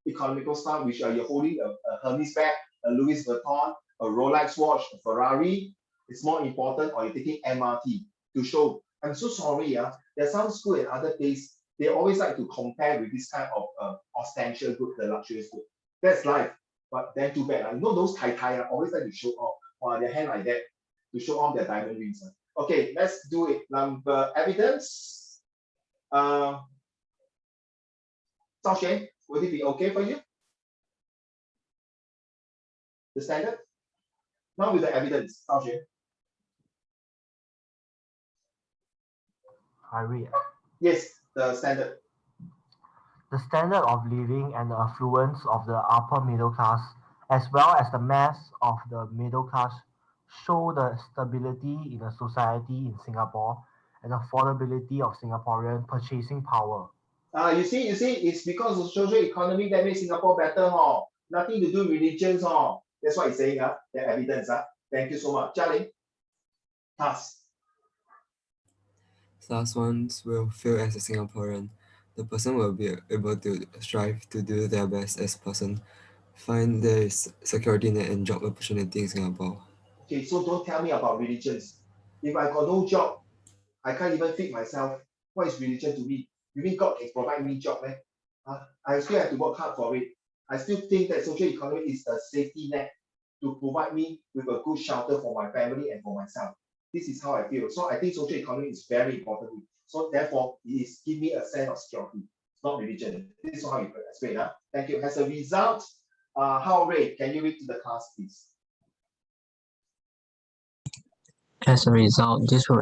economical style, which you're holding a Hermes bag, a Louis Vuitton, a Rolex watch, a Ferrari? It's more important, or you're taking MRT to show. I'm so sorry, there's some school and other places, they always like to compare with this kind of ostentatious good, the luxurious good. That's life, but then too bad. You know those tai always like to show off their hand like that to show off their diamond rings. Okay, let's do it. Number evidence. Zhao Xuan, would it be okay for you? The standard? Now with the evidence, Zhao Xuan. I read. Yes, the standard. The standard of living and the affluence of the upper middle class, as well as the mass of the middle class, show the stability in the society in Singapore and affordability of Singaporean purchasing power. You see, it's because of social economy that makes Singapore better, huh? Nothing to do with religions, huh? That's what it's saying, the evidence. Thank you so much. Jialing, task. Thus, one will feel as a Singaporean. The person will be able to strive to do their best as a person, find there is security net and job opportunity in Singapore. Okay, so don't tell me about religions. If I got no job, I can't even feed myself. What is religion to me? You mean God can provide me job, man? I still have to work hard for it. I still think that social economy is a safety net to provide me with a good shelter for my family and for myself. This is how I feel. So I think social economy is very important. So therefore, it is give me a sense of security. It's not religion. This is how you explain. Thank you. As a result, Hao Rui, can you read to the class, please? As a result, this will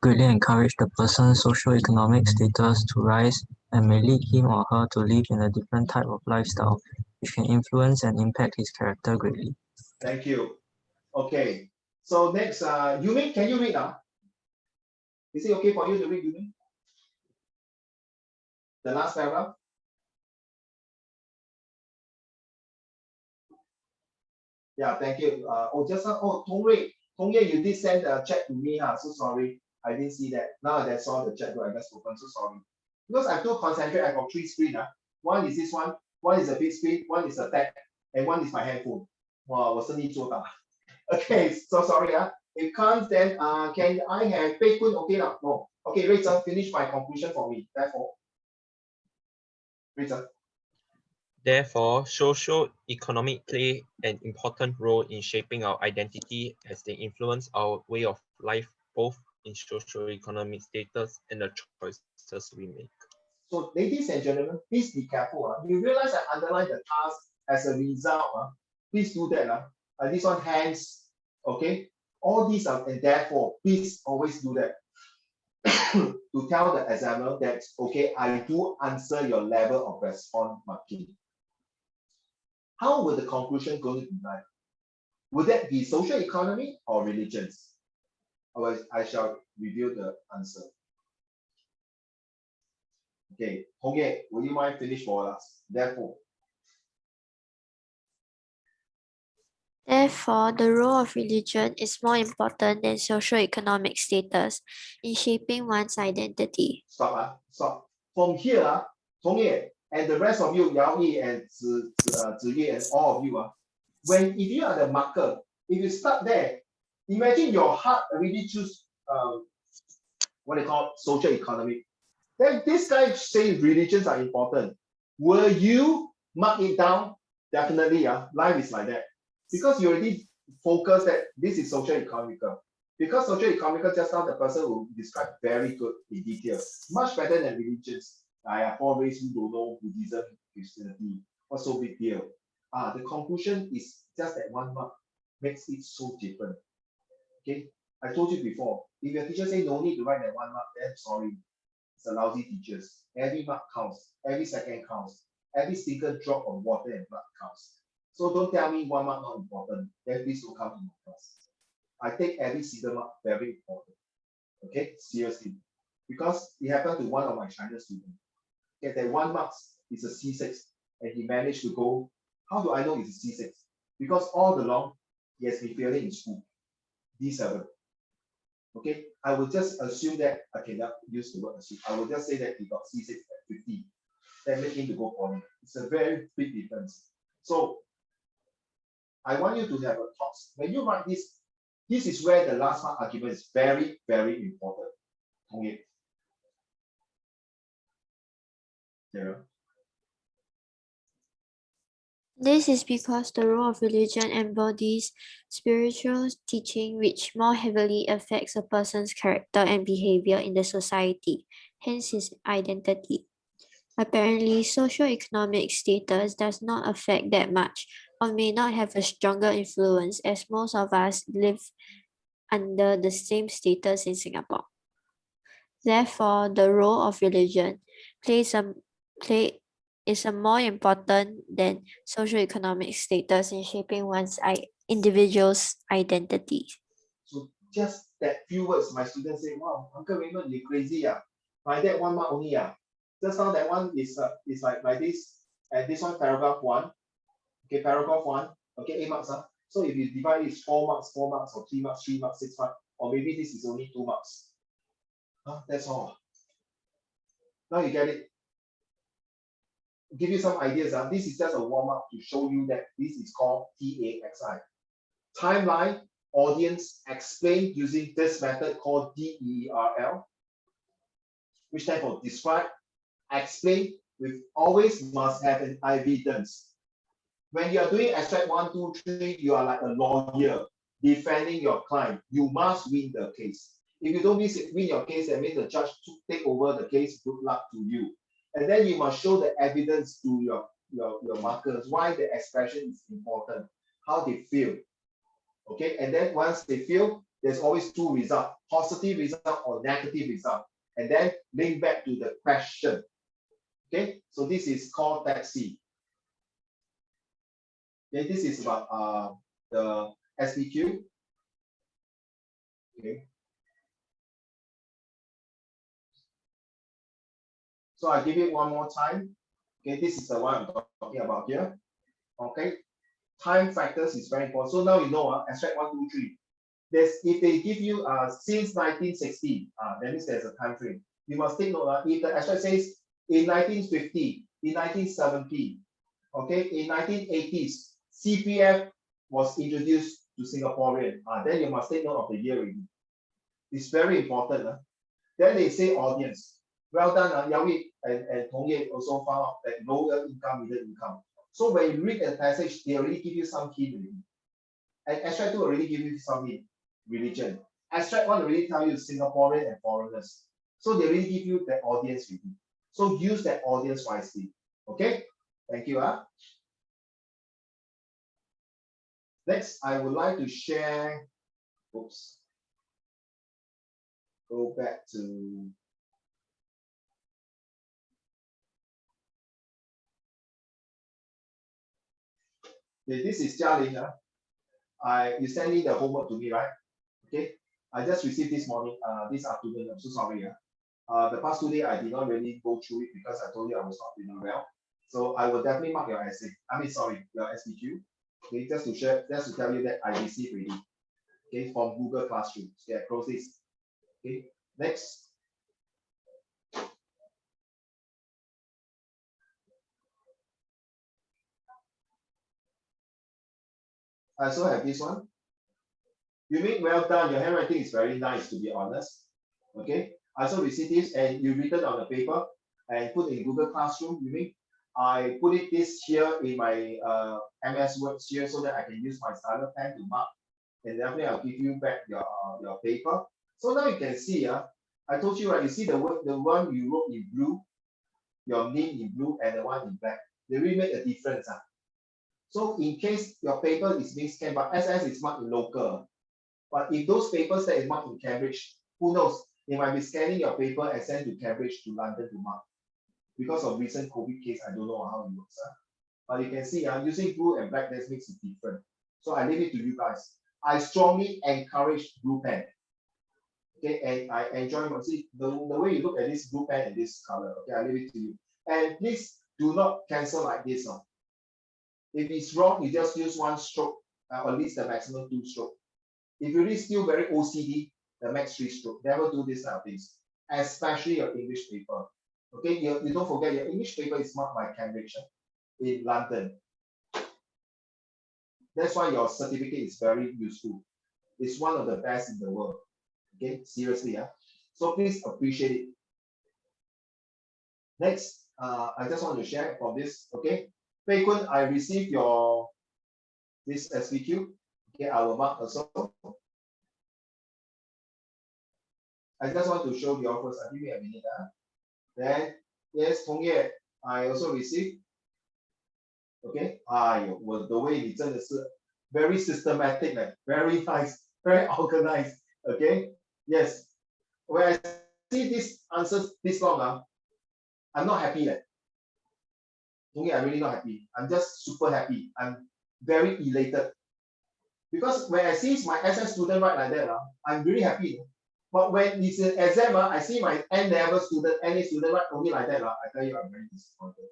greatly encourage the person's socio-economic status to rise and may lead him or her to live in a different type of lifestyle, which can influence and impact his character greatly. Thank you. Okay. So next, Yumin, can you read now? Is it okay for you to read, Yumin? The last paragraph? Yeah, thank you. Tong Ye, you did send a chat to me, so sorry. I didn't see that. Now that I saw the chat, I just opened, so sorry. Because I have to concentrate, I got 3 screens. One is this one is a big screen, one is a tab, and one is my handphone. Wow, okay, so sorry. If can't, then can I have Pei Kun? Okay, now? No. Okay, Rachel, finish my conclusion for me. Therefore, Rachel. Therefore, socio-economic play an important role in shaping our identity as they influence our way of life, both in socio-economic status and the choices we make. So, ladies and gentlemen, please be careful. You realize I underline the task as a result. Please do that. This one, hence, okay? All these are, and therefore, please always do that. To tell the examiner that, okay, I do answer your level of response marking. How will the conclusion going to be like? Would that be social economy or religions? Otherwise, I shall reveal the answer. Okay, Hong Ye, would you mind finish for us? Therefore, the role of religion is more important than socio-economic status in shaping one's identity. Stop. From here, Hong Ye and the rest of you, Yao Yi and Zi Ye and all of you, if you are the marker, if you start there, imagine your heart already choose what they call social economic. Then this guy says religions are important. Will you mark it down? Definitely, life is like that. Because you already focus that this is social economical. Because social economical, just now the person will describe very good in detail. Much better than religions. I have 4 races who don't know Buddhism, Christianity. What's so big deal? The conclusion is just that 1 mark makes it so different. Okay, I told you before, if your teacher say no need to write that 1 mark, then sorry. It's a lousy teachers. Every mark counts. Every second counts. Every single drop of water and blood counts. So don't tell me 1 mark not important. Then please don't come in my class. I take every single mark very important. Okay, seriously. Because it happened to one of my China students. Okay, that 1 mark is a C6 and he managed to go. How do I know it's a C6? Because all along he has been failing in school. D7. Okay, I will just assume that I cannot use the word assume. I will just say that he got C6 at 50. Then make him to go poly. It's a very big difference. So I want you to have a thought. When you write this, this is where the last mark argument is very, very important. Okay. This is because the role of religion embodies spiritual teaching which more heavily affects a person's character and behavior in the society, hence his identity. Apparently, socioeconomic status does not affect that much or may not have a stronger influence as most of us live under the same status in Singapore. Therefore, the role of religion is more important than socioeconomic status in shaping one's individual's identity. So just that few words, my students say, wow, Uncle Raymond, you crazy. My dad 1 mark only. Just now that one is like this, and this one paragraph 1. Okay, paragraph 1, okay, 8 marks. So if you divide it, 4 marks, or 3 marks, 3 marks, 6 marks, or maybe this is only 2 marks. That's all. Now you get it. Give you some ideas. This is just a warm-up to show you that this is called TAXI. Timeline, audience, explain using this method called DERL, which stands for describe, explain, with always must have an evidence. When you are doing abstract 1, 2, 3, you are like a lawyer defending your client. You must win the case. If you don't win your case, that means the judge take over the case. Good luck to you. And then you must show the evidence to your markers why the expression is important, how they feel. Okay, and then once they feel, there's always 2 results: positive result or negative result, and then link back to the question. Okay, so this is called taxi. Okay, this is about the SPQ. Okay. So I give it one more time. Okay, this is the one I'm talking about here. Okay, time factors is very important. So now you know abstract 1, 2, 3. If they give you since 1960, that means there's a time frame. You must take note. If the abstract says in 1950, in 1970, okay, in 1980s, CPF was introduced to Singaporean. Then you must take note of the year already. It's very important. Then they say audience. Well done, Yawi and Tong Ye also found out that lower income, middle income. So when you read the passage, they already give you some hint already. And abstract 2 already give you some hint. Religion. Abstract 1 already tell you Singaporean and foreigners. So they already give you that audience already. So use that audience wisely. Okay? Thank you. Next, I would like to share. Oops. Go back to. Okay, this is Jia Ling. You sent in the homework to me, right? Okay. I just received this morning, this afternoon. I'm so sorry. The past 2 days, I did not really go through it because I told you I was not feeling well. So I will definitely mark your essay. Your SPQ. Okay, just to tell you that I received already. Okay, from Google Classroom. Okay, close this. Okay, next. I also have this one. You make well done. Your handwriting is very nice, to be honest. Okay. I also received this, and you written on the paper and put in Google Classroom. You mean I put this here in my MS Word here so that I can use my stylus pen to mark, and definitely I'll give you back your paper. So now you can see, I told you, right? You see the one you wrote in blue, your name in blue, and the one in black. They really make a difference. So in case your paper is being scanned, but SS is marked in local. But if those papers that is marked in Cambridge, who knows? They might be scanning your paper and send to Cambridge, to London to mark. Because of recent COVID case, I don't know how it works. But you can see, using blue and black, that makes it different. So I leave it to you guys. I strongly encourage blue pen. Okay, and I enjoy the way you look at this blue pen and this color. Okay, I leave it to you. And please do not cancel like this. If it's wrong, you just use 1 stroke, or at least the maximum 2 stroke. If you're really still very OCD, the max 3 stroke. Never do this type of things, especially your English paper. Okay, you don't forget your English paper is marked by Cambridge in London. That's why your certificate is very useful. It's one of the best in the world. Okay, seriously, so please appreciate it. Next, I just want to share from this. Okay, Pei Kun, I received your this SVQ. Okay, I will mark also. I just want to show you all first. Give me a minute. Then, yes, Tong Ye, I also received. Okay, well, the way it's very systematic, like very nice, very organized. Okay, yes. When I see this answers this long, I'm not happy. Tong Ye, I'm really not happy. I'm just super happy. I'm very elated. Because when I see my SS student write like that, I'm really happy. But when it's an exam, I see my N-level student, NA student write only like that, I tell you, I'm very disappointed.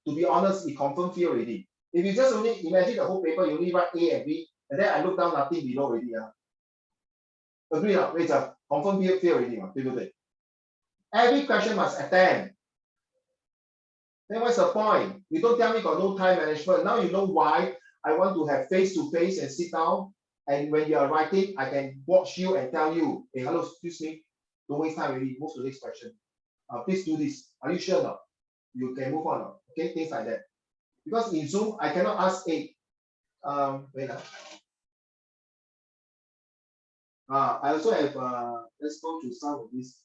To be honest, it confirm fear already. If you just only imagine the whole paper, you only write A and B, and then I look down, nothing below already. Agree or not? Wait, confirm fear already. Every question must attend. Then what's the point? You don't tell me got no time management. Now you know why I want to have face-to-face and sit down. And when you are writing, I can watch you and tell you, hey, hello, excuse me, don't waste time already. Move to the next question. Please do this. Are you sure now? You can move on now. Okay, things like that. Because in Zoom, I cannot ask wait. I also have let's go to some of this.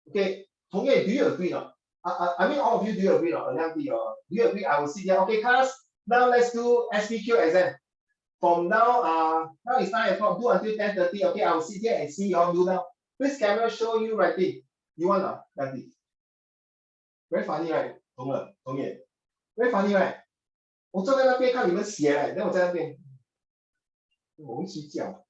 Okay, Tong Ye, do you agree now? I mean, all of you, do you agree now? Do you agree? I will sit there. Okay, class. Now let's do SPQ exam. From now, now it's 9 o'clock. Do until 10:30. Okay, I will sit here and see you all do now. Please, camera show you writing. You want writing? Very funny, right? Tong Ye. Very funny, right? 我坐在那边看你们写来，然后我在那边，我会睡觉。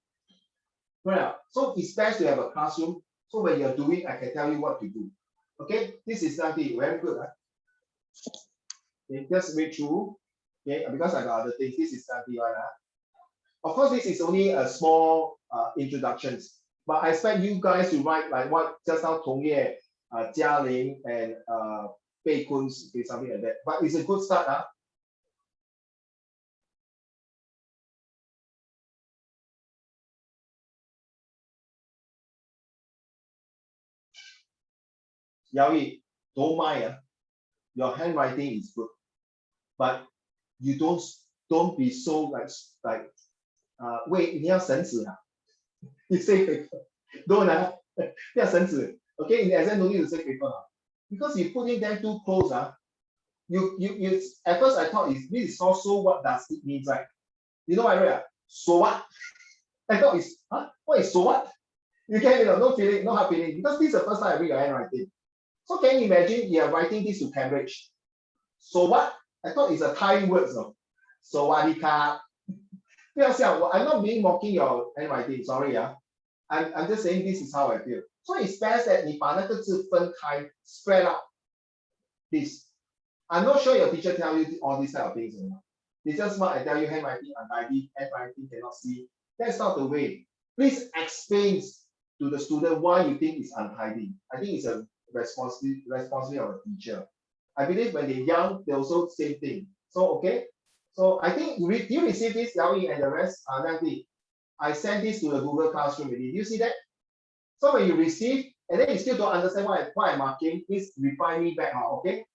Right. So it's best to have a classroom. So when you're doing, I can tell you what to do. Okay, this is something very good. Okay, just read through. Okay, because I got other things. This is something right. Of course, this is only a small introductions, but I expect you guys to write like what just now Tong Ye, Jia Ling, and Pei Kun, something like that. But it's a good start. Yao Yi, don't mind. Your handwriting is good, but you don't be so like wait, 你要绳子 You say paper. Don't you have绳子. Okay, in the exam no need to say paper. Because you putting them too close, you at first I thought this is so what does it mean, right? You know what I read? So what? I thought it's what is so what? You can no feeling, no hard feeling, because this is the first time I read your handwriting. So can you imagine you are writing this to Cambridge? So what? I thought it's a Thai word. So what? I'm not being mocking your handwriting, sorry. I'm just saying this is how I feel. So it's best that 你把那个字分开 spread out. This. I'm not sure your teacher tell you all these type of things. It's just smart. I tell you handwriting untidy, handwriting cannot see. That's not the way. Please explain to the student why you think it's untidy. I think it's a responsibility of a teacher. I believe when they're young, they also same thing. So okay. So I think you receive this, Yao Yi and the rest, I sent this to the Google Classroom already. Do you see that? So when you receive, and then you still don't understand why I'm marking, please reply me back, okay?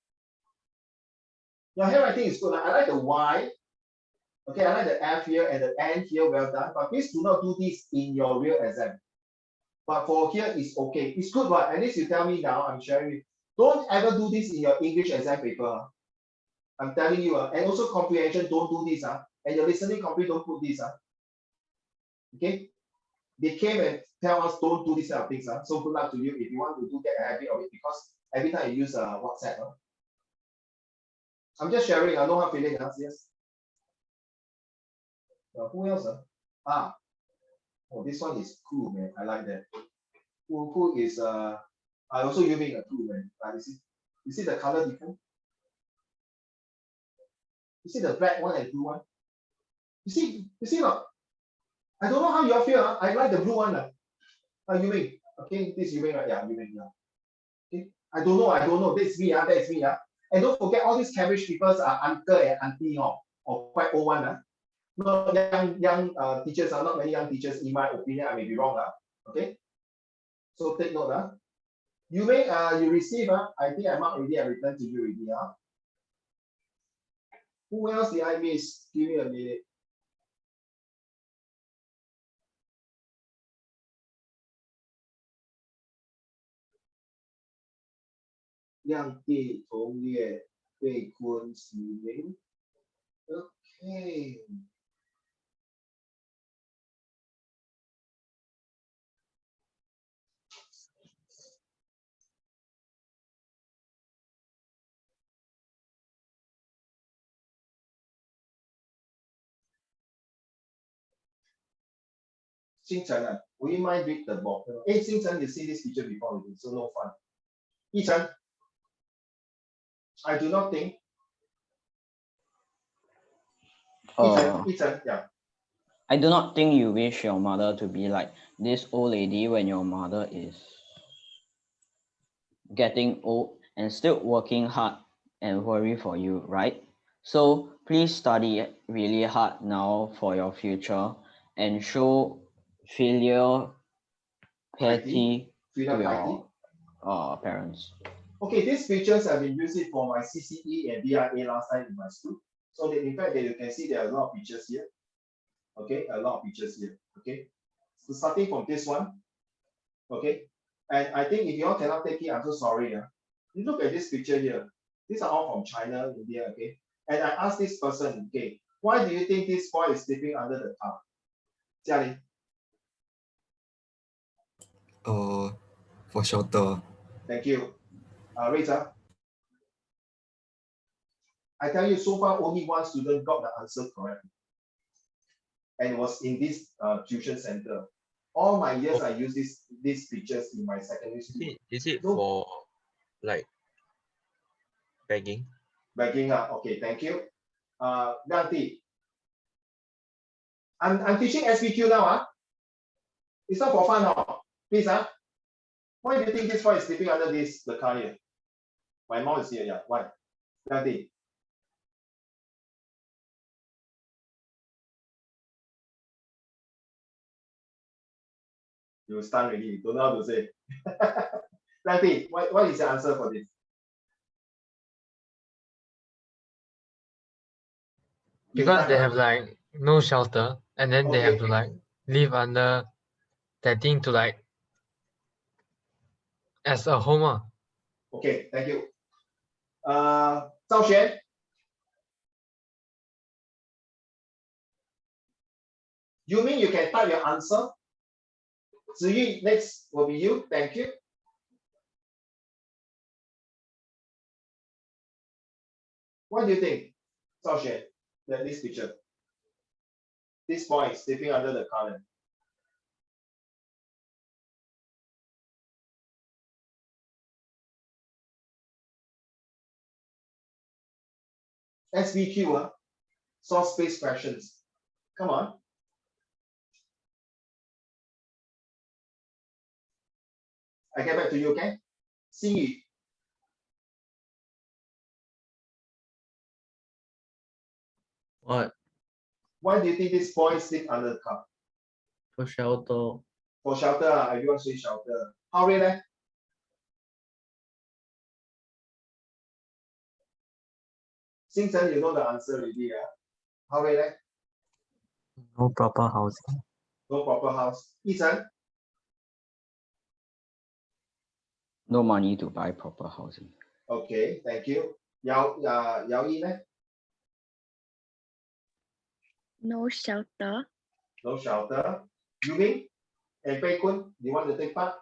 Your handwriting is good. I like the Y. Okay, I like the F here and the N here, well done. But please do not do this in your real exam. But for here, it's okay. It's good, but at least you tell me now, I'm sharing it. Don't ever do this in your English exam paper. I'm telling you, and also comprehension, don't do this. And your listening comprehension, don't put this. Okay? They came and tell us don't do this kind of things. So good luck to you if you want to do get a habit of it, because every time you use WhatsApp. I'm just sharing, I know how feeling. Yes. Who else? Oh, this one is cool, man. I like that. Cool is I also using a cool, man. You see the color different? You see the black one and blue one? You see not? I don't know how you all feel. I like the blue one. You mean? Okay, this you mean, right? Yeah, you mean, yeah. Okay. I don't know. That's me, that's me. And don't forget, all these Cambridge people are uncle and auntie, or quite old one. Not young teachers, not many young teachers, in my opinion. I may be wrong. Okay. So take note. You may you receive, I think I marked already, I returned to you already. Who else did I miss? Give me a minute. Yang Di, Tong Yue, Bei Kun, Xu Ming. Okay. Xingchen, will you mind read the book? Hey, Xingchen, you see this picture before already, so no fun. Yichen, I do not think. Yichen, yeah. I do not think you wish your mother to be like this old lady when your mother is getting old and still working hard and worry for you, right? So please study really hard now for your future and show filial piety to your parents. Okay, these pictures have been using for my CCE and BIA last time in my school. So that in fact, that you can see there are a lot of pictures here. Okay, a lot of pictures here. Okay, so starting from this one. Okay, and I think if you all cannot take it, I'm so sorry. You look at this picture here. These are all from China, India. Okay, and I asked this person, okay, why do you think this boy is sleeping under the car? Jialin. For shelter. Thank you. Rita. I tell you, so far only one student got the answer correct. And it was in this tuition center. All my years, I use these pictures in my secondary school. Is it for like begging? Begging, okay, thank you. Ganti. I'm teaching SPQ now. It's not for fun, please. Why do you think this boy is sleeping under the car here? My mom is here, yeah. Why? Ganti. You stunned already, don't know how to say. Randy, what is the answer for this? Because they have like no shelter, and then they have to like live under that thing to like as a home. Okay, thank you. Zhao Xuan. You mean you can type your answer? Ziyu, next will be you. Thank you. What do you think, Zhao Xuan, that this picture? This boy is sleeping under the car. SBQ, source space questions. Come on. I get back to you, okay? Xingyu. What? Why do you think this boy sleep under the car? For shelter. For shelter, everyone say shelter. How really? Xingchen, you know the answer already, How really? No proper housing. No proper house. Yichen? No money to buy proper housing. Okay, thank you. Yao Yi ne? No shelter. No shelter. Yu Ming and Pei Kun, you want to take part?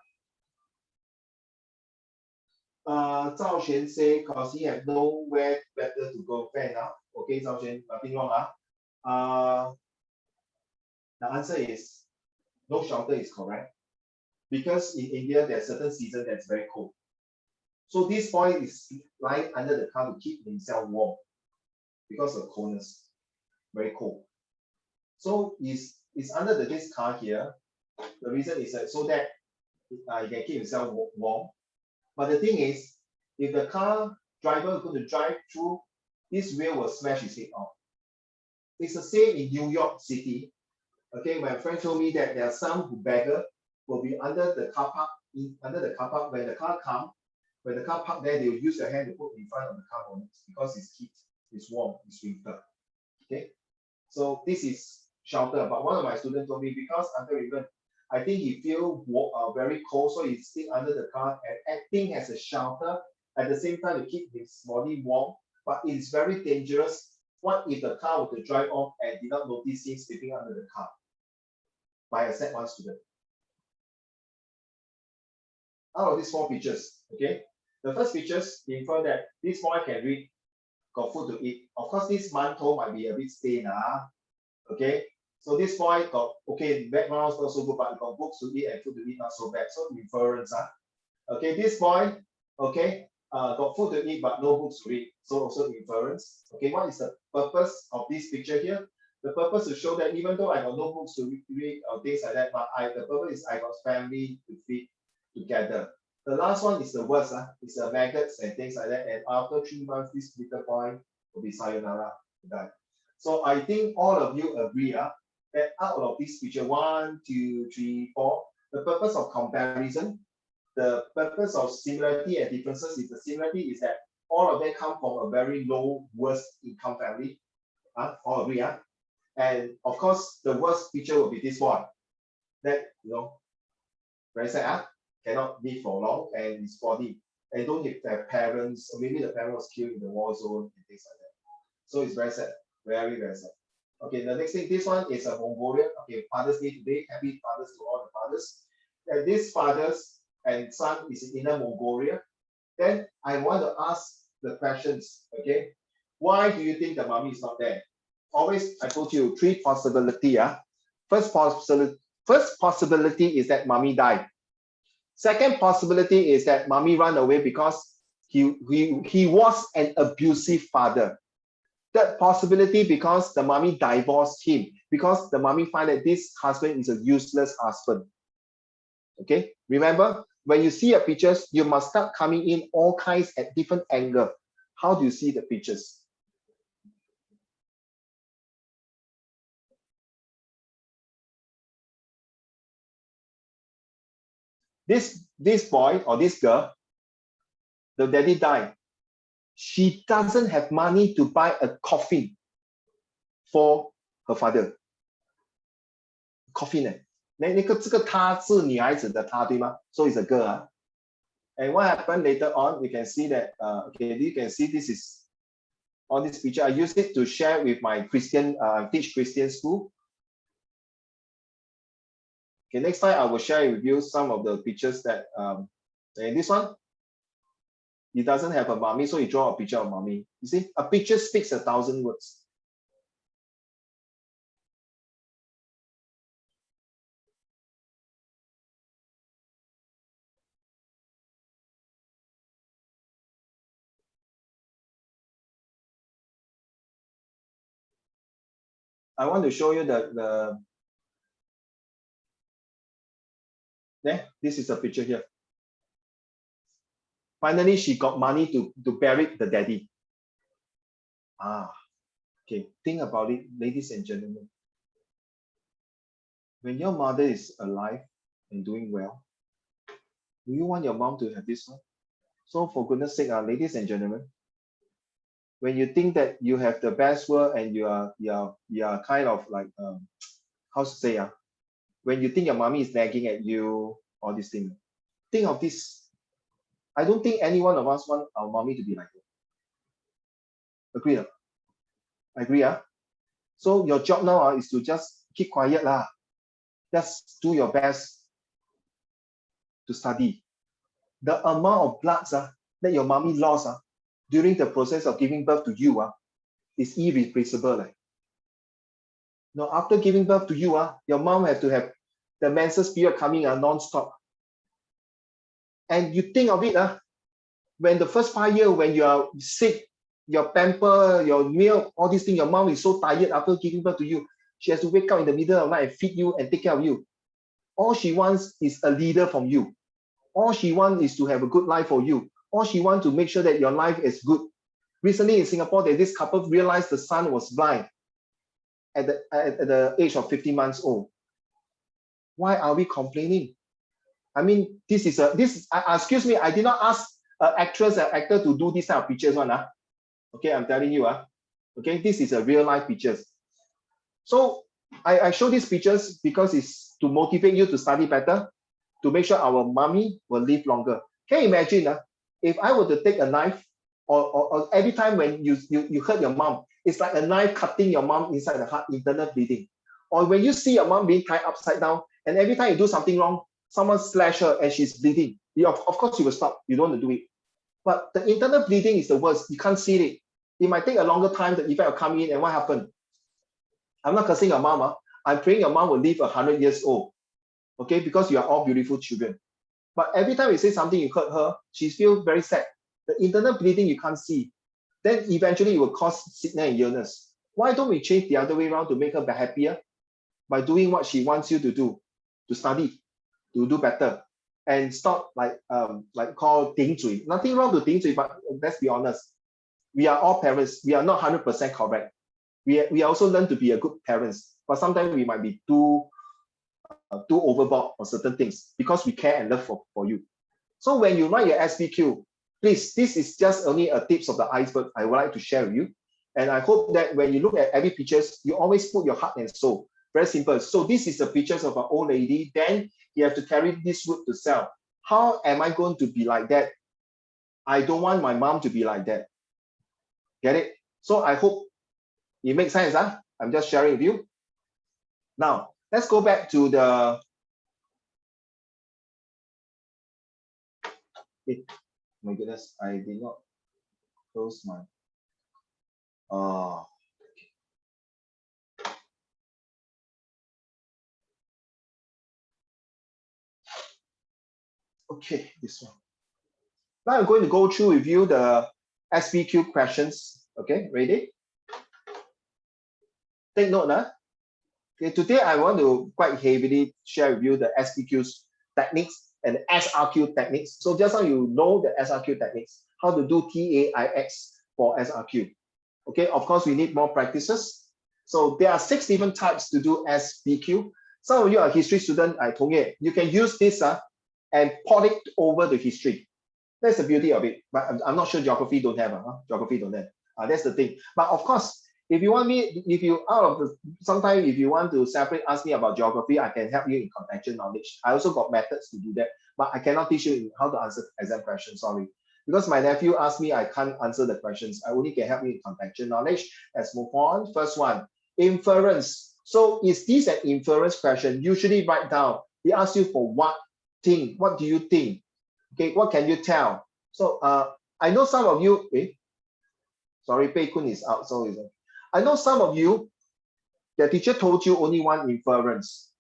Zhao Xuan say because he had nowhere better to go. Fair enough. Okay, Zhao Xuan, nothing wrong. The answer is no shelter is correct. Because in India, there's certain season that's very cold. So this boy is lying under the car to keep himself warm because of coldness, very cold. So he's under this car here. The reason is that so that he can keep himself warm. But the thing is, if the car driver is going to drive through, this wheel will smash his head off. It's the same in New York City. Okay, my friend told me that there are some who beggar will be under the car park under the car park. When the car park there, they will use their hand to put in front of the car bonnet because it's heat, it's warm, it's winter. Okay, so this is shelter. But one of my students told me because Uncle Raymond, I think he feel very cold, so he sit under the car and acting as a shelter at the same time to keep his body warm. But it's very dangerous. What if the car were to drive off and did not notice him sleeping under the car? By a set one student. Out of these 4 pictures, okay, the first pictures infer that this boy can read, got food to eat. Of course, this mantou might be a bit stained, okay. So this boy got, okay, background is not so good, but he got books to eat and food to eat, not so bad. So inference, okay, this boy, okay, got food to eat but no books to read, so also inference. Okay, what is the purpose of this picture here? The purpose to show that even though I got no books to read or things like that, but the purpose is I got family to feed together. The last one is the worst, it's the maggots and things like that, and after 3 months, this little boy will be sayonara, die. So I think all of you agree that out of this picture, 1, 2, 3, 4, the purpose of comparison, the purpose of similarity and differences is the similarity is that all of them come from a very low, worst income family. All agree, and of course, the worst picture will be this one. That, very sad, cannot live for long, and his body, and don't have parents, or maybe the parent was killed in the war zone and things like that. So it's very sad, very, very sad. Okay, the next thing, this one is a Mongolian. Okay, Father's Day today. Happy Fathers to all the fathers. And this fathers and son is in Inner Mongolia. Then I want to ask the questions. Okay, why do you think the mommy is not there? Always, I told you 3 possibilities. First possibility is that mommy died. Second possibility is that mommy ran away because he was an abusive father. Third possibility, because the mommy divorced him, because the mommy find that this husband is a useless husband. Okay, remember, when you see a pictures, you must start coming in all kinds at different angle. How do you see the pictures? This boy or this girl, the daddy died. She doesn't have money to buy a coffin for her father. Coffin 这个她是女孩子的她，对吗？ So it's a girl. And what happened later on, you can see that, okay, you can see this is on this picture. I use it to share with my Christian, teach Christian school. Okay, next time I will share with you some of the pictures that, and this one, he doesn't have a mommy, so he draw a picture of mommy. You see, a picture speaks 1,000 words. I want to show you this is a picture here. Finally, she got money to bury the daddy. Okay, think about it, ladies and gentlemen. When your mother is alive and doing well, do you want your mom to have this one? So for goodness sake, ladies and gentlemen, when you think that you have the best world and you are kind of like, how to say, when you think your mommy is nagging at you, all these things, think of this. I don't think any one of us want our mommy to be like that. Agree? Agree? So your job now is to just keep quiet lah. Just do your best to study. The amount of blood that your mommy lost during the process of giving birth to you is irreplaceable. Now, after giving birth to you, your mom have to have the menses period coming non-stop. And you think of it, when the first 5 years, when you are sick, your pamper, your meal, all these things, your mom is so tired after giving birth to you. She has to wake up in the middle of the night and feed you and take care of you. All she wants is a leader from you. All she wants is to have a good life for you. All she wants to make sure that your life is good. Recently in Singapore, this couple realized the son was blind at the age of 50 months old. Why are we complaining? I mean, excuse me, I did not ask actress and actor to do this kind of pictures one. Okay, I'm telling you. Okay, this is a real life pictures. So I show these pictures because it's to motivate you to study better, to make sure our mommy will live longer. Can you imagine if I were to take a knife or every time when you hurt your mom, it's like a knife cutting your mom inside the heart, internal bleeding. Or when you see your mom being tied upside down, and every time you do something wrong, someone slash her and she's bleeding. Of course you will stop. You don't want to do it. But the internal bleeding is the worst. You can't see it. It might take a longer time, the effect will come in, and what happened? I'm not cursing your mom. I'm praying your mom will live 100 years old. Okay, because you are all beautiful children. But every time you say something, you hurt her, she feels very sad. The internal bleeding you can't see. Then eventually it will cause sickness and illness. Why don't we change the other way around to make her happier? By doing what she wants you to do, to study, to do better, and stop like called 顶嘴. Nothing wrong to 顶嘴, but let's be honest. We are all parents. We are not 100% correct. We also learn to be a good parents, but sometimes we might be too overboard on certain things because we care and love for you. So when you write your SPQ, please, this is just only a tips of the iceberg I would like to share with you. And I hope that when you look at every pictures, you always put your heart and soul. Very simple. So this is the pictures of an old lady. Then you have to carry this wood to sell. How am I going to be like that? I don't want my mom to be like that. Get it? So I hope it makes sense. I'm just sharing with you. Now, let's go back to the... My goodness, I did not close my... Okay, this one. Now I'm going to go through with you the SPQ questions. Okay, ready? Take note. Okay, today I want to quite heavily share with you the SPQ's techniques and SRQ techniques. So just so you know the SRQ techniques, how to do TAIX for SRQ. Okay, of course, we need more practices. So there are 6 different types to do SPQ. Some of you are history student, I told you, you can use this and port it over the history. That's the beauty of it. But I'm not sure geography don't have. Geography don't have. That's the thing. But of course, if you want me, sometimes if you want to separate, ask me about geography, I can help you in contextual knowledge. I also got methods to do that, but I cannot teach you how to answer exam questions, sorry. Because my nephew asked me, I can't answer the questions. I only can help you in contextual knowledge. Let's move on. First one, inference. So is this an inference question? Usually write down. We ask you for what thing, what do you think? Okay, what can you tell? So I know some of you, sorry, Pei Kun is out, so I know some of you, the teacher told you only one inference.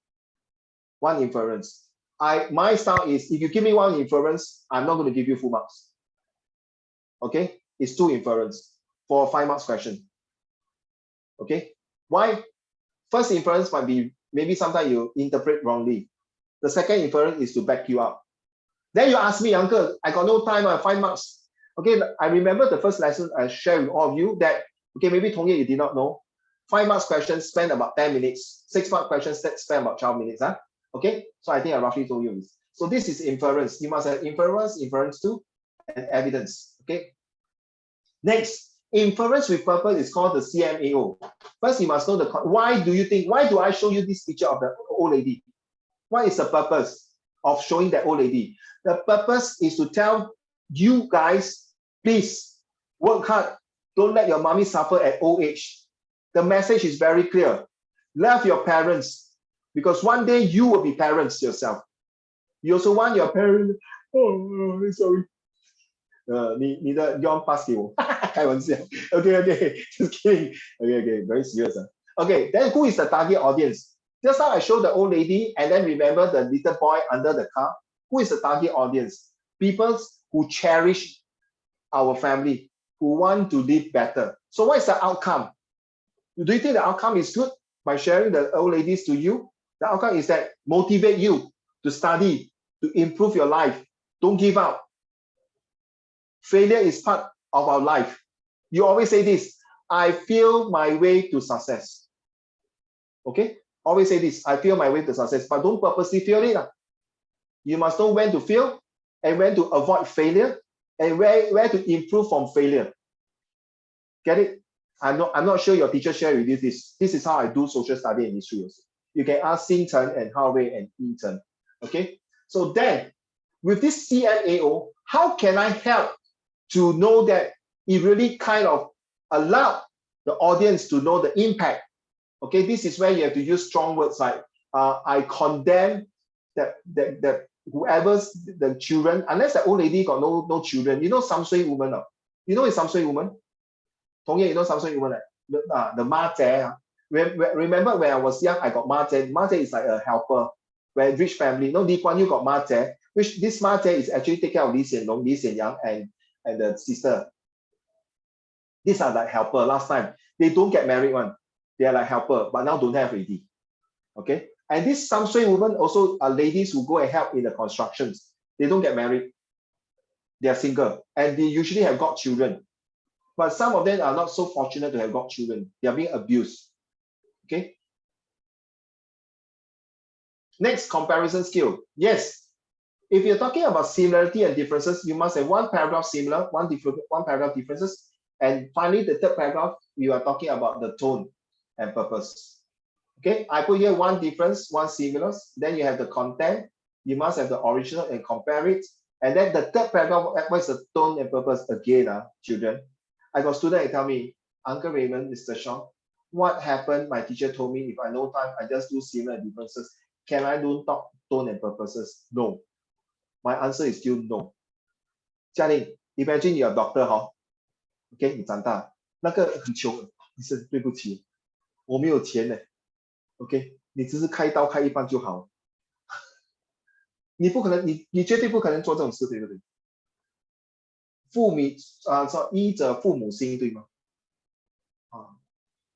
One inference. My style is, if you give me one inference, I'm not going to give you full marks. Okay, it's 2 inference for a 5 marks question. Okay, why? First inference might be, maybe sometimes you interpret wrongly. The second inference is to back you up. Then you ask me, uncle, I got no time, 5 marks. Okay, I remember the first lesson I shared with all of you that, okay, maybe Tongye, you did not know. 5 marks questions spend about 10 minutes. 6 mark questions spend about 12 minutes. Okay, so I think I roughly told you this. So this is inference. You must have inference, inference 2, and evidence. Okay. Next, inference with purpose is called the CMAO. First, you must know why do you think, why do I show you this picture of the old lady? What is the purpose of showing that old lady? The purpose is to tell you guys, please work hard. Don't let your mommy suffer at old age. The message is very clear. Love your parents, because one day you will be parents yourself. You also want your parents. Oh, sorry. 你的 Yon pass 给我，开玩笑。Okay, just kidding. Okay, very serious. Okay, then who is the target audience? Just now I showed the old lady, and then remember the little boy under the car. Who is the target audience? People who cherish our family, who want to live better. So what is the outcome? Do you think the outcome is good by sharing the old ladies to you? The outcome is that motivate you to study, to improve your life. Don't give up. Failure is part of our life. You always say this, I feel my way to success. Okay? Always say this, I feel my way to success, but don't purposely feel it. You must know when to fail and when to avoid failure and where to improve from failure. Get it? I'm not sure your teacher shared with you this. This is how I do social study and history also. You can ask Xing Chen and Hao Wei and Yin Chen. Okay? So then, with this CMAO, how can I help to know that it really kind of allowed the audience to know the impact? Okay, this is where you have to use strong words like I condemn that whoever's the children, unless the old lady got no children. You know Samsui woman? You know it's Samsui woman? Tongye, you know Samsui woman? The Ma Jie. Remember when I was young, I got Ma Jie. Ma Jie is like a helper, where rich family. No, Lee Kuan Yew got Ma Jie, which this Ma Jie is actually take care of Lee Hsien Loong, Lee Hsien Yang, and the sister. These are like helper. Last time they don't get married one. They are like helper, but now don't have already. Okay, and these Samsui women also are ladies who go and help in the constructions. They don't get married. They are single, and they usually have got children. But some of them are not so fortunate to have got children. They are being abused. Okay. Next, comparison skill. Yes, if you're talking about similarity and differences, you must have one paragraph similar, one paragraph differences, and finally the third paragraph, you are talking about the tone and purpose. Okay, I put here one difference, one similar. Then you have the content. You must have the original and compare it. And then the third paragraph, what's the tone and purpose again, children? I got students tell me, Uncle Raymond, Mr. Shaw, what happened? My teacher told me if I know time, I just do similar differences. Can I do talk tone and purposes? No. My answer is still no. Jialing, imagine you're a doctor, huh? Okay, 你长大，那个很穷，医生对不起，我没有钱呢。OK， 你只是开刀开一半就好，你不可能，你绝对不可能做这种事，对不对？说医者父母心，对吗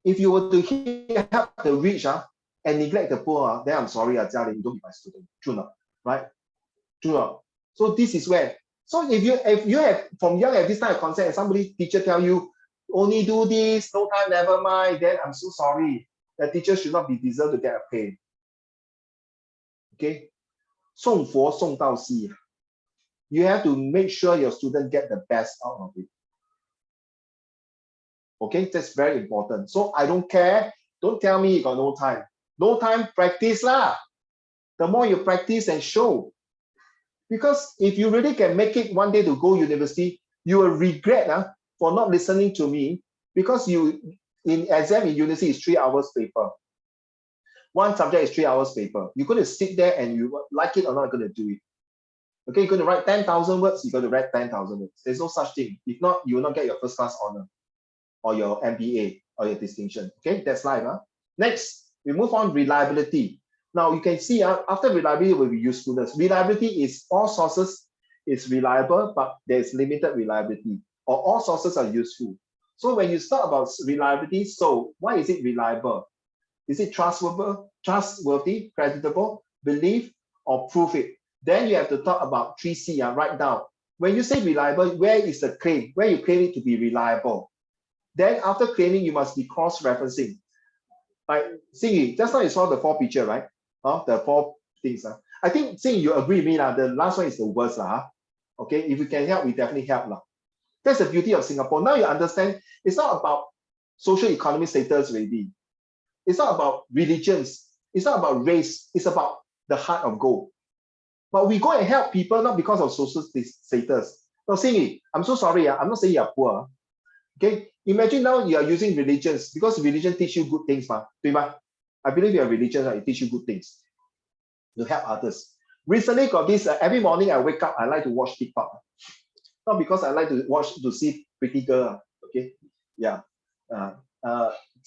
？If you were to help the rich and neglect the poor, then I'm sorry, Jialing, you don't be my student. True not, right? True not. So this is where. So if you have from young have this kind of concept, and somebody teacher tell you only do this, no time, never mind, then I'm so sorry. The teacher should not be deserved to get a pay. Okay, 送佛送到西. You have to make sure your student get the best out of it. Okay, that's very important. So I don't care. Don't tell me you got no time. No time, practice lah. The more you practice and show. Because if you really can make it one day to go university, you will regret for not listening to me, because you in exam in university is 3 hours paper. One subject is 3 hours paper. You're going to sit there and you like it or not, you're going to do it. Okay, you're going to write 10,000 words, you're going to write 10,000 words. There's no such thing. If not, you will not get your first class honor or your MBA or your distinction. Okay, that's life. Next, we move on reliability. Now you can see after reliability will be usefulness. Reliability is all sources is reliable, but there's limited reliability, or all sources are useful. So when you start about reliability, so why is it reliable? Is it trustworthy, creditable, believe, or prove it? Then you have to talk about 3C, write down. When you say reliable, where is the claim? Where you claim it to be reliable? Then after claiming, you must be cross-referencing. Like, Xingyi, just now you saw the 4 picture, right? The 4 things. I think, Xingyi, you agree with me, the last one is the worst. Okay, if we can help, we definitely help. That's the beauty of Singapore. Now you understand, it's not about social economic status already. It's not about religions. It's not about race. It's about the heart of gold. But we go and help people not because of social status. No, Xingyi, I'm so sorry. I'm not saying you're poor. Okay, imagine now you are using religions because religion teach you good things, I believe your religion it teach you good things to help others. Recently got this. Every morning I wake up, I like to watch TikTok. Not because I like to see pretty girl. Okay, yeah.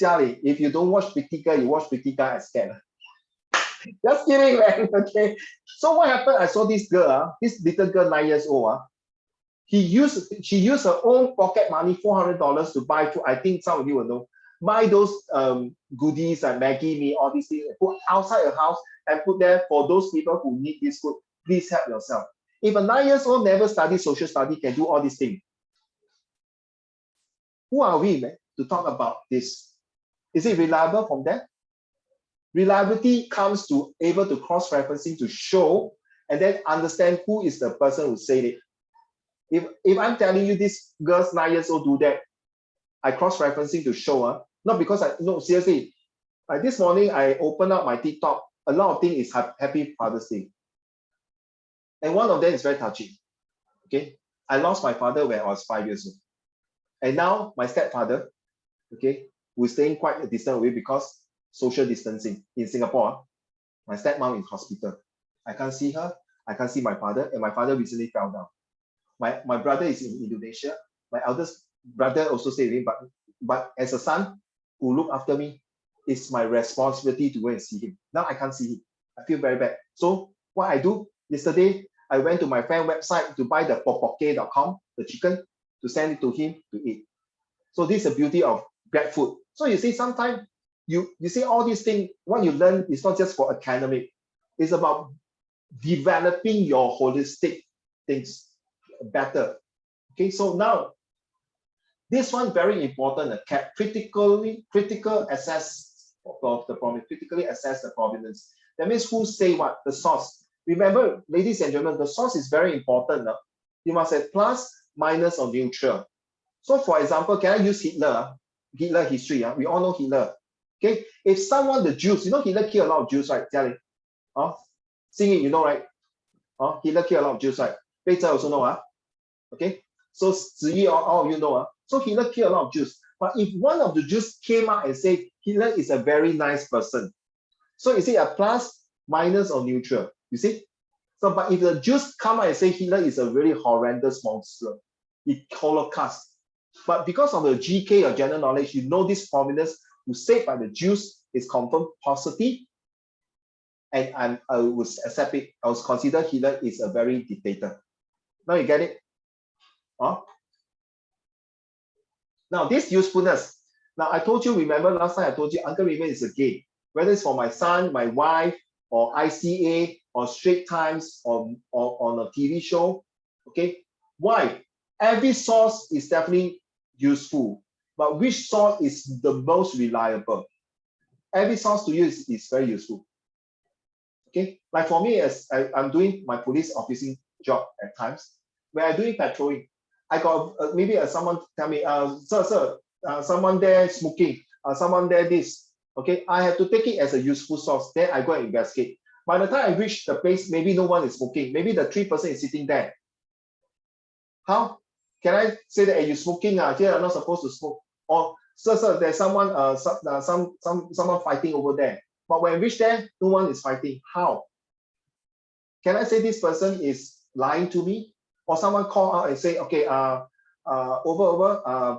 Jialing, if you don't watch pretty girl, you watch pretty guy, I scared. Just kidding, man. Okay. So what happened? I saw this girl, this little girl, 9 years old. She used her own pocket money, $400 to buy food. I think some of you will know. Buy those goodies like Maggie Mee, all these things, put outside your house and put there for those people who need this food. Please help yourself. If a 9 years old never studied social study can do all these things, who are we, man, to talk about this? Is it reliable from that? Reliability comes to able to cross-referencing to show and then understand who is the person who said it. If I'm telling you this girl's 9 years old do that, I cross-referencing to show, not because no, seriously, like this morning I opened up my TikTok, a lot of things is Happy Father's Day. And one of them is very touching. Okay, I lost my father when I was 5 years old. And now my stepfather, okay, who's staying quite a distance away because social distancing in Singapore, my stepmom in hospital. I can't see her, I can't see my father, and my father recently fell down. My brother is in Indonesia. My eldest brother also stayed with me, but as a son who look after me, it's my responsibility to go and see him. Now I can't see him. I feel very bad. So what I do, yesterday, I went to my friend website to buy the popoke.com, the chicken, to send it to him to eat. So this is the beauty of grab food. So you see, sometimes you see all these things, what you learn is not just for academic, it's about developing your holistic things better. Okay, so now this one very important, critical assess of the provenance, critically assess the provenance. That means who say what, the source. Remember, ladies and gentlemen, the source is very important. You must have plus, minus, or neutral. So for example, can I use Hitler? Hitler history, we all know Hitler. Okay, if someone, the Jews, you know Hitler killed a lot of Jews, right? Jialing, sing it, you know, right? Hitler killed a lot of Jews, right? Beizhe also know, okay? So Ziyi, all of you know, so Hitler killed a lot of Jews. But if one of the Jews came out and said Hitler is a very nice person, so is it a plus, minus, or neutral? You see? So, but if the Jews come out and say Hitler is a very horrendous monster, it Holocaust. But because of the GK or general knowledge, you know this provenance who said by the Jews is confirmed positive, and I would accept it. I was consider Hitler is a very dictator. Now you get it? Now this usefulness. Now I told you, remember last time I told you Uncle Raymond is a game. Whether it's for my son, my wife, or ICA, or Straits Times, or on a TV show. Okay, why? Every source is definitely useful, but which source is the most reliable? Every source to you is very useful. Okay, like for me, as I'm doing my police officing job at times, when I'm doing patrolling, I got maybe someone tell me, sir, someone there smoking, someone there this. Okay, I have to take it as a useful source. Then I go and investigate. By the time I reach the place, maybe no one is smoking. Maybe the 3% is sitting there. How can I say that you're smoking? Here I'm not supposed to smoke. Or sir, there's someone someone fighting over there. But when I reach there, no one is fighting. How? Can I say this person is lying to me? Or someone call out and say, okay,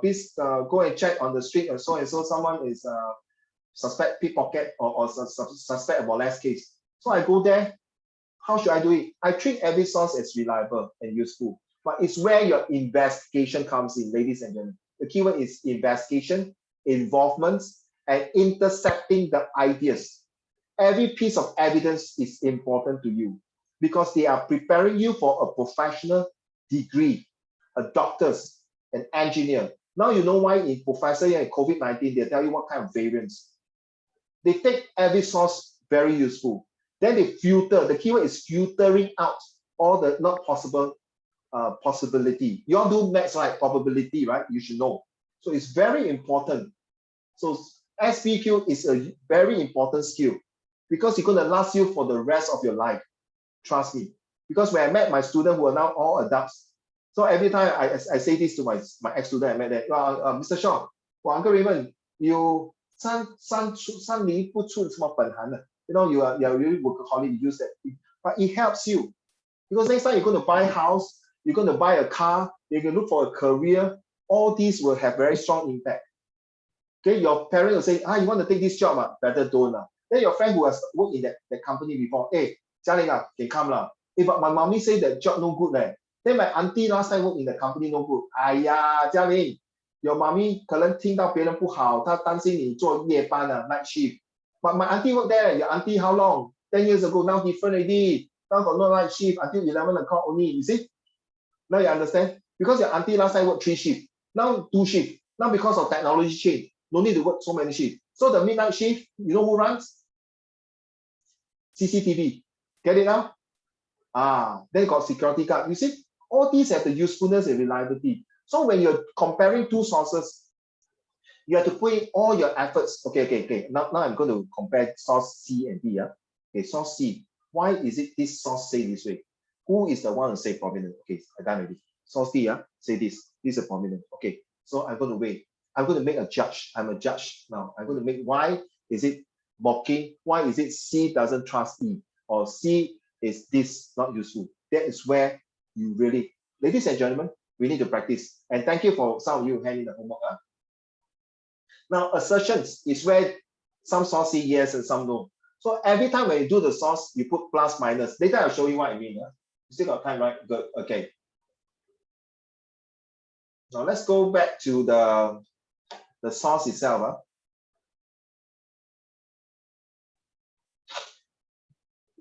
please go and check on the street and so someone is suspect pickpocket or suspect a molest case. So I go there. How should I do it? I treat every source as reliable and useful, but it's where your investigation comes in, ladies and gentlemen. The keyword is investigation, involvement, and intercepting the ideas. Every piece of evidence is important to you because they are preparing you for a professional degree, a doctor's, an engineer. Now you know why in Professor and COVID-19, they tell you what kind of variants. They take every source very useful. Then they filter. The keyword is filtering out all the not possible possibility. You all do maths, right? Probability, right? You should know. So it's very important. So SPQ is a very important skill because it's going to last you for the rest of your life. Trust me. Because when I met my students who are now all adults, so every time I say this to my ex-student, I met that, Mr. Shaw, Uncle Raymond, you 三厘不出什么本行的. You know, you are really workaholic, you use that. But it helps you. Because next time you're going to buy a house, you're going to buy a car, you can look for a career, all these will have very strong impact. Okay, your parents will say, you want to take this job, better don't. Then your friend who has worked in that company before, hey, Jialing, can come. Hey, but my mommy say that job no good. Then my auntie last time worked in the company no good. Jialing, your mommy 可能听到别人不好，她担心你做夜班night shift. But my auntie worked there. Your auntie how long? 10 years ago. Now different already. Now got no night shift until 11 o'clock only. You see? Now you understand? Because your auntie last time worked 3 shifts. Now 2 shifts. Now because of technology change, no need to work so many shifts. So the midnight shift, you know who runs? CCTV. Get it now? Then got security guard. You see, all these have the usefulness and reliability. So when you're comparing two sources, you have to put in all your efforts. Okay. Now I'm going to compare source C and D. Okay, source C. Why is it this source say this way? Who is the one to say prominent? Okay, I done already. Source D, say this. This is a prominent. Okay, so I'm going to wait. I'm going to make a judge. I'm a judge now. I'm going to make why is it mocking? Why is it C doesn't trust E? Or C is this not useful? That is where you really, ladies and gentlemen, we need to practice. And thank you for some of you handing the homework. Now, assertions is where some source say yes and some no. So every time when you do the source, you put plus minus. Later I'll show you what I mean. You still got time, right? Good. Okay. Now let's go back to the source itself.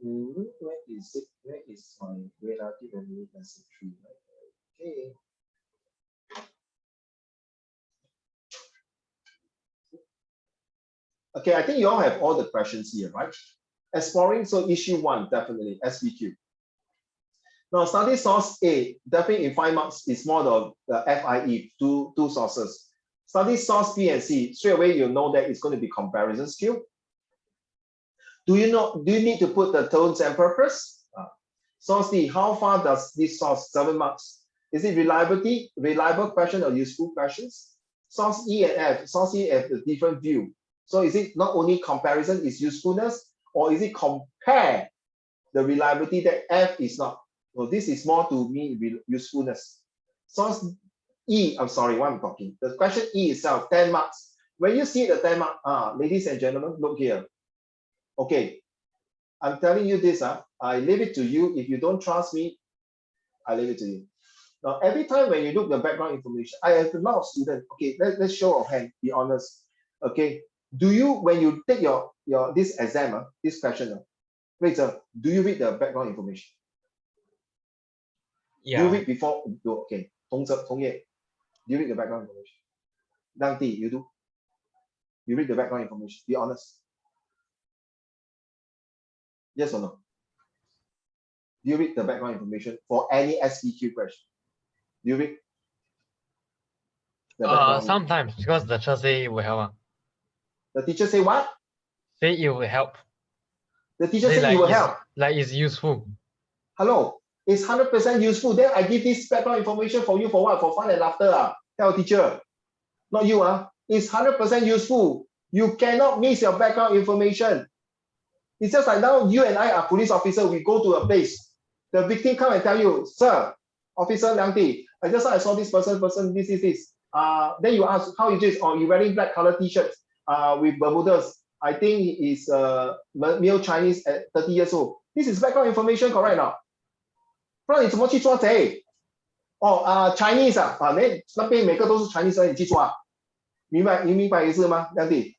Where is it? Where is my relative and lesson 3? Okay. Okay, I think you all have all the questions here, right? Exploring, so issue 1, definitely, SBQ. Now, study source A, definitely in 5 marks, is more the FIE, two sources. Study source B and C, straight away you know that it's going to be comparison skill. Do you need to put the tones and purpose? Source D, how far does this source, 7 marks? Is it reliable question or useful questions? Source E and F, source E have a different view. So is it not only comparison is usefulness, or is it compare the reliability that F is not? So this is more to me usefulness. Source E, I'm sorry, what I'm talking. The question E itself, 10 marks. When you see the 10 marks, ladies and gentlemen, look here. Okay, I'm telling you this, I leave it to you. If you don't trust me, I leave it to you. Now, every time when you look the background information, I have a lot of students. Okay, let's show of hand, be honest. Okay, do you, when you take your this exam, this question, wait, sir, do you read the background information? Yeah. Do you read before? Okay, Tong Ye, do you read the background information? Dang Ti, you do? You read the background information, be honest. Yes or no? Do you read the background information for any SBQ question? Do you read? Sometimes, because the teacher say it will help. The teacher say what? Say it will help. The teacher say it will help. Like it's useful. Hello, it's 100% useful. Then I give this background information for you for what? For fun and laughter. Tell teacher. Not you. It's 100% useful. You cannot miss your background information. It's just like now you and I are police officer. We go to a place. The victim come and tell you, sir, Officer Liang Ti, I saw this person, this. Then you ask, how is this? Oh, you wearing black color t-shirts with Bermudas. I think he is male Chinese at 30 years old. This is background information, correct now? 不然你怎么去抓贼？哦，Chinese 那边每个都是 Chinese 你去抓，你明白意思吗，亮弟？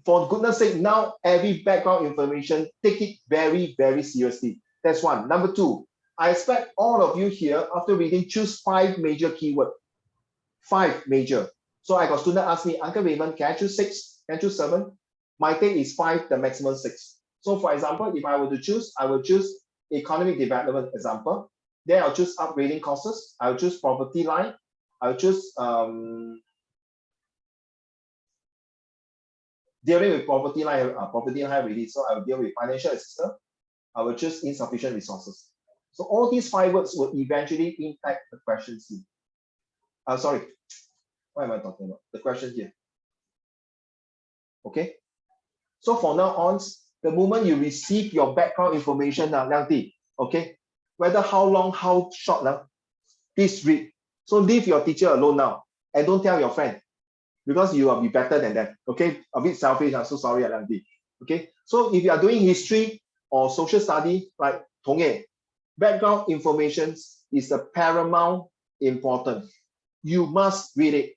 For goodness sake, now every background information, take it very, very seriously. That's one. Number 2, I expect all of you here, after reading, choose 5 major keywords. 5 major. So I got student ask me, Uncle Raymond, can I choose 6? Can I choose 7? My take is 5, the maximum 6. So for example, if I were to choose, I will choose economic development example. Then I'll choose upgrading courses. I'll choose property line. I'll choose dealing with property line already. So I will deal with financial assistance. I will choose insufficient resources. So all these 5 words will eventually impact the question C. Sorry, what am I talking about? The question here. Okay. So for now on, the moment you receive your background information, okay, whether how long, how short, please read. So leave your teacher alone now and don't tell your friend, because you will be better than them. Okay, a bit selfish. I'm so sorry, Alanti. Okay, so if you are doing history or social study, like Tong Ye, background information is the paramount important. You must read it.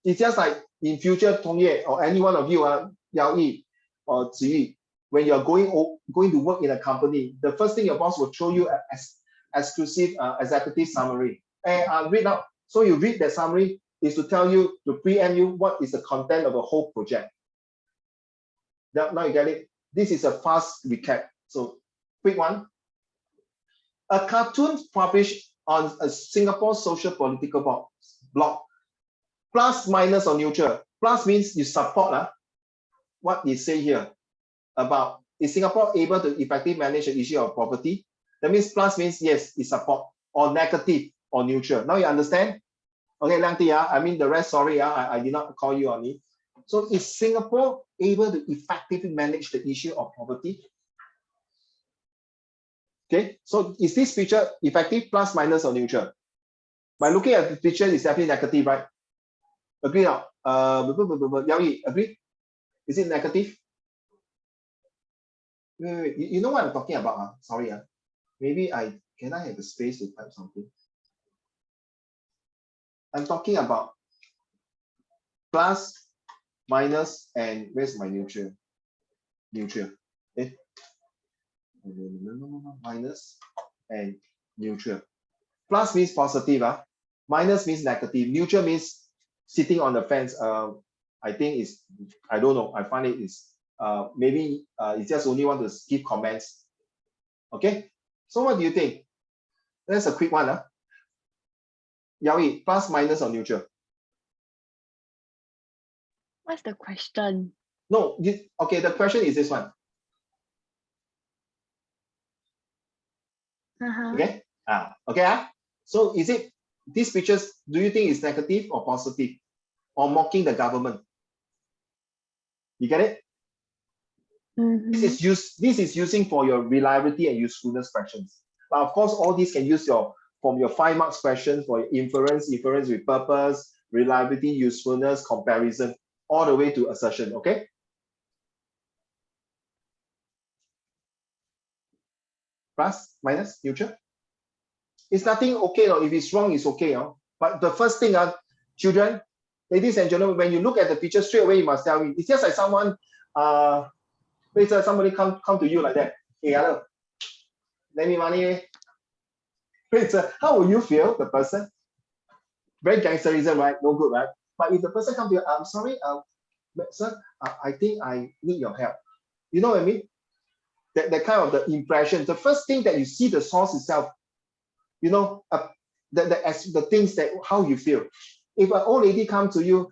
It's just like in future, Tong Ye or any one of you, Yao Yi or Ziyi, when you're going to work in a company, the first thing your boss will show you as exclusive executive summary. And read out. So you read the summary is to tell you, to preempt you what is the content of the whole project. Now you get it. This is a fast recap. So quick one. A cartoon published on a Singapore social political blog. Plus, minus, or neutral. Plus means you support what they say here about is Singapore able to effectively manage the issue of poverty? That means plus means yes, it support, or negative or neutral. Now you understand? Okay, Lang Ti, I mean the rest, sorry, I did not call you on it. So is Singapore able to effectively manage the issue of poverty? Okay, so is this picture effective, plus, minus, or neutral? By looking at the picture, it's definitely negative, right? Agree now? Yao Yi, agree? Is it negative? Wait. You know what I'm talking about? Sorry. Maybe can I have the space to type something? I'm talking about plus, minus, and where's my neutral? Neutral. Okay. Minus and neutral. Plus means positive. Minus means negative. Neutral means sitting on the fence. I think it's, I don't know. I find it is maybe it's just only want to give comments. Okay. So what do you think? That's a quick one. Yao Yi, plus, minus, or neutral? What's the question? No, okay, the question is this one. Okay. Okay. So is it these pictures, do you think it's negative or positive? Or mocking the government? You get it? This is using for your reliability and usefulness questions. But of course, all these can use from your 5 marks questions for your inference with purpose, reliability, usefulness, comparison, all the way to assertion. Okay. Plus, minus, neutral. It's nothing okay. If it's wrong, it's okay. But the first thing, children, ladies and gentlemen, when you look at the picture straight away, you must tell me. It's just like someone, somebody come to you like that. Hey, hello. Lend me money. How will you feel, the person? Very gangsterism, right? No good, right? But if the person comes to you, I'm sorry, sir, I think I need your help. You know what I mean? That kind of the impression. The first thing that you see the source itself, you know, the things that how you feel. If an old lady comes to you,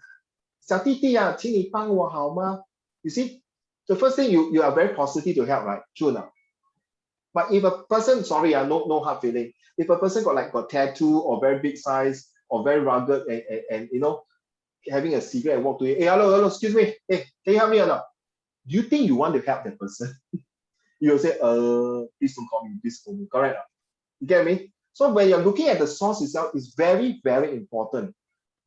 小弟弟啊，请你帮我好吗? You see, the first thing you are very positive to help, right? True now. But if a person, sorry, no hard feeling. If a person got tattoo or very big size or very rugged and you know, having a cigarette and walk to you, hey, hello, excuse me, hey, can you help me or not? Do you think you want to help that person? You'll say, please don't call me, please call me. Correct? You get me? So when you're looking at the source itself, it's very, very important.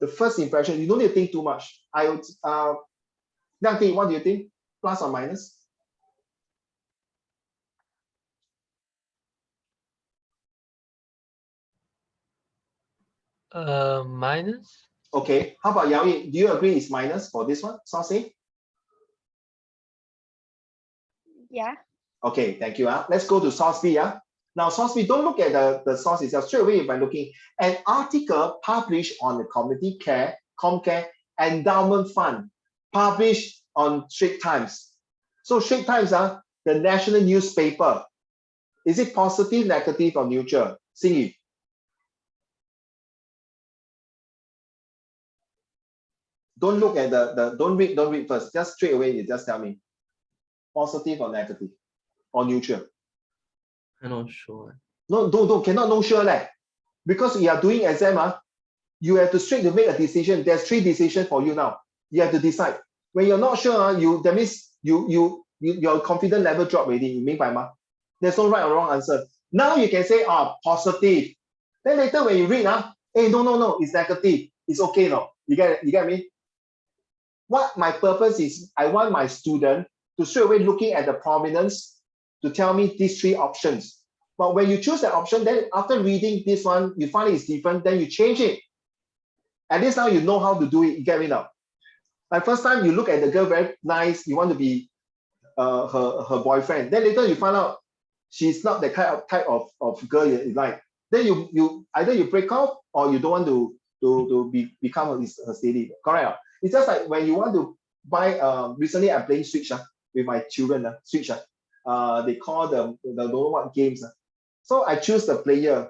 The first impression, you don't need to think too much. I would, Yang, what do you think? Plus or minus? Minus. Okay. How about Yao Yi? Do you agree it's minus for this one? Source A? Yeah. Okay, thank you. Let's go to source B. Now, source B, don't look at the source itself. Straight away, by looking an article published on the Community Care, Comcare Endowment Fund, published on Straits Times. So Straits Times, the national newspaper. Is it positive, negative, or neutral? Xingyu. Don't look at don't read first. Just straight away, you just tell me. Positive or negative? Or neutral? I'm not sure. No, cannot no sure. Because you are doing exam, you have to straight to make a decision. There's 3 decisions for you now. You have to decide. When you're not sure, that means your confidence level drop already. You mean by ma? There's no right or wrong answer. Now you can say positive. Then later when you read, hey, no, it's negative. It's okay no. You get me? What my purpose is, I want my student to straight away looking at the prominence to tell me these 3 options. But when you choose that option, then after reading this one, you find it's different, then you change it. At least now you know how to do it. You get me now? Like first time you look at the girl very nice, you want to be her boyfriend. Then later you find out she's not the type of girl you like. Then you either you break off or you don't want to become her steady. Correct? It's just like when you want to buy. Recently I'm playing Switch with my children. Switch. They call the don't know what games. So I choose the player.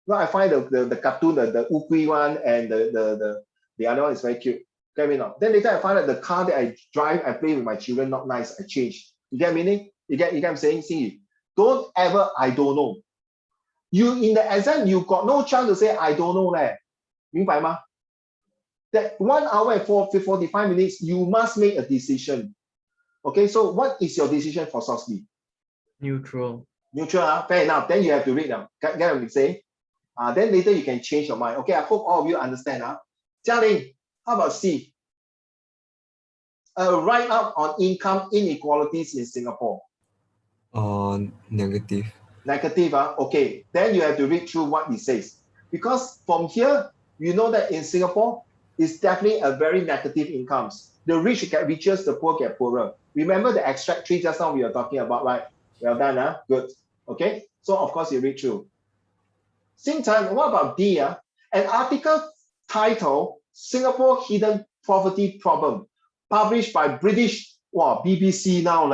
Now I find the cartoon, the Ukui one, and the other one is very cute. Get me now. Then later I find that the car that I drive, I play with my children, not nice. I change. You get meaning? You get what I'm saying? See, don't ever I don't know. You in the exam, you got no chance to say I don't know leh. 明白吗? That 1 hour and 45 minutes, you must make a decision. Okay, so what is your decision for source B? Neutral. Neutral, fair enough. Then you have to read them. Get what I'm saying? Then later you can change your mind. Okay, I hope all of you understand. Jialing, how about C? A write-up on income inequalities in Singapore. Negative. Negative, okay. Then you have to read through what it says. Because from here, you know that in Singapore, it's definitely a very negative incomes. The rich get richer, the poor get poorer. Remember the extract tree just now we were talking about, right? Well done, good. Okay, so of course you read through. Same time, what about D? An article titled Singapore Hidden Poverty Problem, published by British BBC now.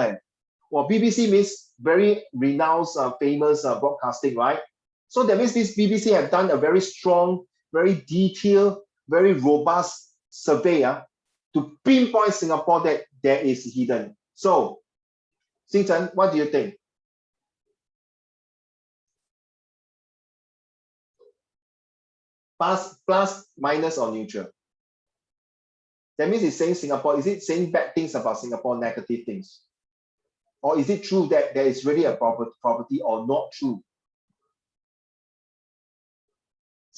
BBC means very renowned, famous broadcasting, right? So that means this BBC have done a very strong, very detailed, very robust survey to pinpoint Singapore that there is hidden. So, Xingchen, what do you think? Plus, minus, or neutral? That means it's saying Singapore, is it saying bad things about Singapore, negative things? Or is it true that there is really a property or not true?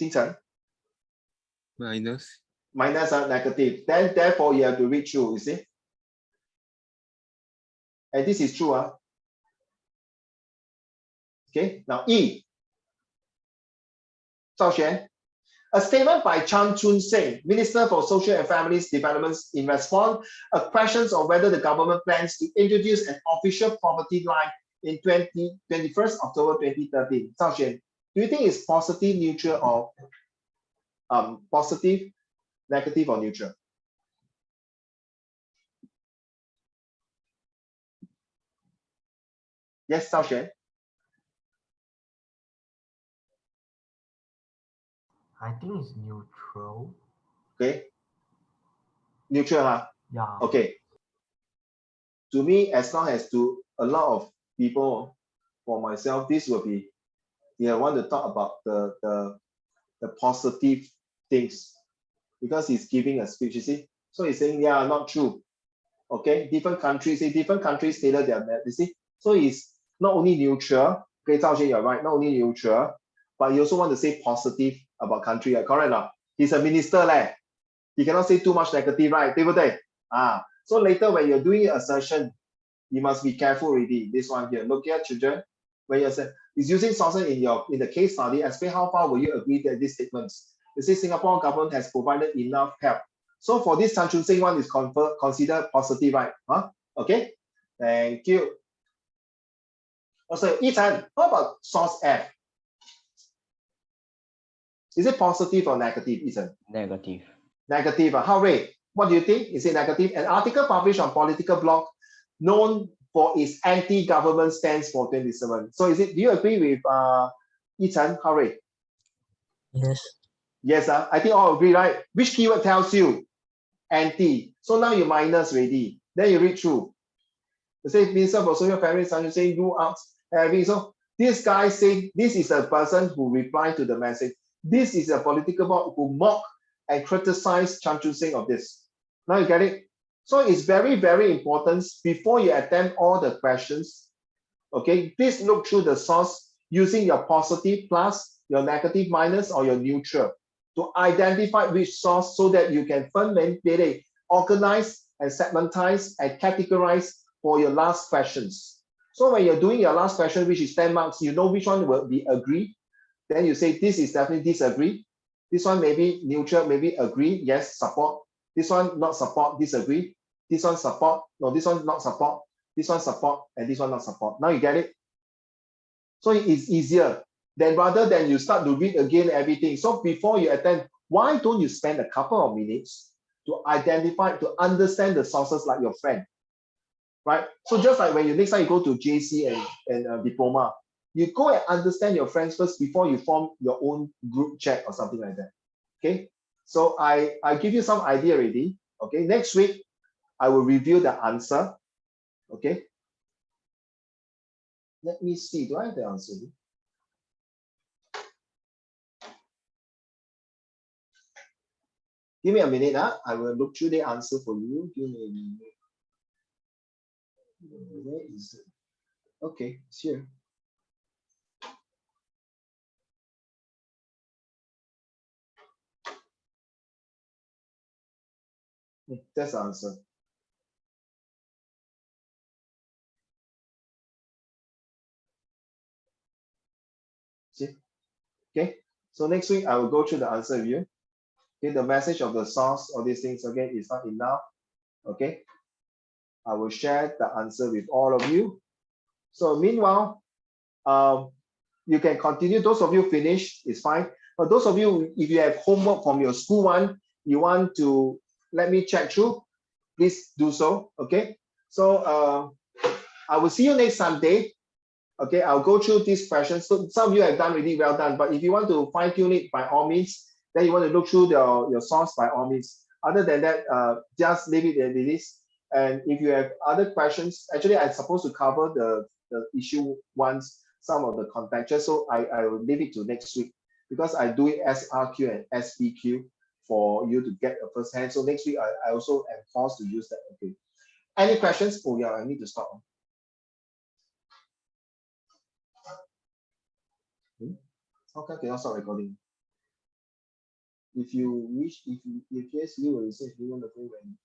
Xingchen? Minus. Minus are negative. Then therefore you have to read through, you see? And this is true. Okay, now E. Zhao Xuan. A statement by Chan Chun Sing, Minister for Social and Families Developments, in response to questions on whether the government plans to introduce an official poverty line in 21st October 2013. Zhao Xuan, do you think it's positive, neutral, or positive, negative, or neutral? Yes, Zhao Xuan. I think it's neutral. Okay. Neutral, huh? Yeah. Okay. To me, as long as to a lot of people, for myself, this will be, I want to talk about the positive things, because he's giving a speech, you see. So he's saying, yeah, not true. Okay, different countries tailor their map, you see. So it's not only neutral, okay, Zhao Xuan, you're right, not only neutral, but you also want to say positive about country, correct or not? He's a minister, he cannot say too much negative, right? So later when you're doing assertion, you must be careful already. This one here, look here, children. When you're saying, is using sources in the case study, explain how far will you agree that these statements. You see, Singapore government has provided enough help. So for this Chan Chun Sing one is considered positive, right? Okay, thank you. Also, Yi-Chan, how about source F? Is it positive or negative, Yi-Chan? Negative. Negative. How, Ray? What do you think? Is it negative? An article published on political blog known for its anti-government stance for 27. So is it, do you agree with Yi-Chan? How, Ray? Yes. Yes, I think all agree, right? Which keyword tells you? Anti. So now you minus already. Then you read through. You say, Minister for Social Families, you say, rule out having. So this guy say, this is a person who replied to the message. This is a political blog who mock and criticize Chan Chun Sing of this. Now you get it? So it's very, very important before you attempt all the questions. Okay, please look through the source using your positive plus, your negative minus, or your neutral to identify which source so that you can fundamentally organize and segmentize and categorize for your last questions. So when you're doing your last question, which is 10 marks, you know which one will be agree. Then you say this is definitely disagree. This one maybe neutral, maybe agree, yes, support. This one not support, disagree. This one support, no, this one not support. This one support, and this one not support. Now you get it? So it's easier than rather than you start to read again everything. So before you attend, why don't you spend a couple of minutes to identify, to understand the sources like your friend, right? So just like when you next time you go to JC and diploma, you go and understand your friends first before you form your own group chat or something like that. Okay, so I give you some idea already. Okay, next week I will review the answer. Okay, let me see, do I have the answer? Give me a minute. I will look through the answer for you. Give me a minute. Where is it? Okay, it's here. That's the answer. See? Okay, so next week I will go through the answer with you. Okay, the message of the source, all these things again is not enough. Okay, I will share the answer with all of you. So meanwhile, you can continue. Those of you finish, it's fine. But those of you, if you have homework from your school one, you want to let me check through, please do so. Okay, so I will see you next Sunday. Okay, I'll go through these questions. So some of you have done really well done, but if you want to fine tune it, by all means, then you want to look through your source, by all means. Other than that, just leave it as it is. And if you have other questions, actually I'm supposed to cover the issue once, some of the contextual, so I will leave it to next week because I do it SRQ and SPQ for you to get a first hand. So next week I also am forced to use that. Okay. Any questions? Oh yeah, I need to stop. How come cannot stop recording? If you wish, if yes, you will receive you want to when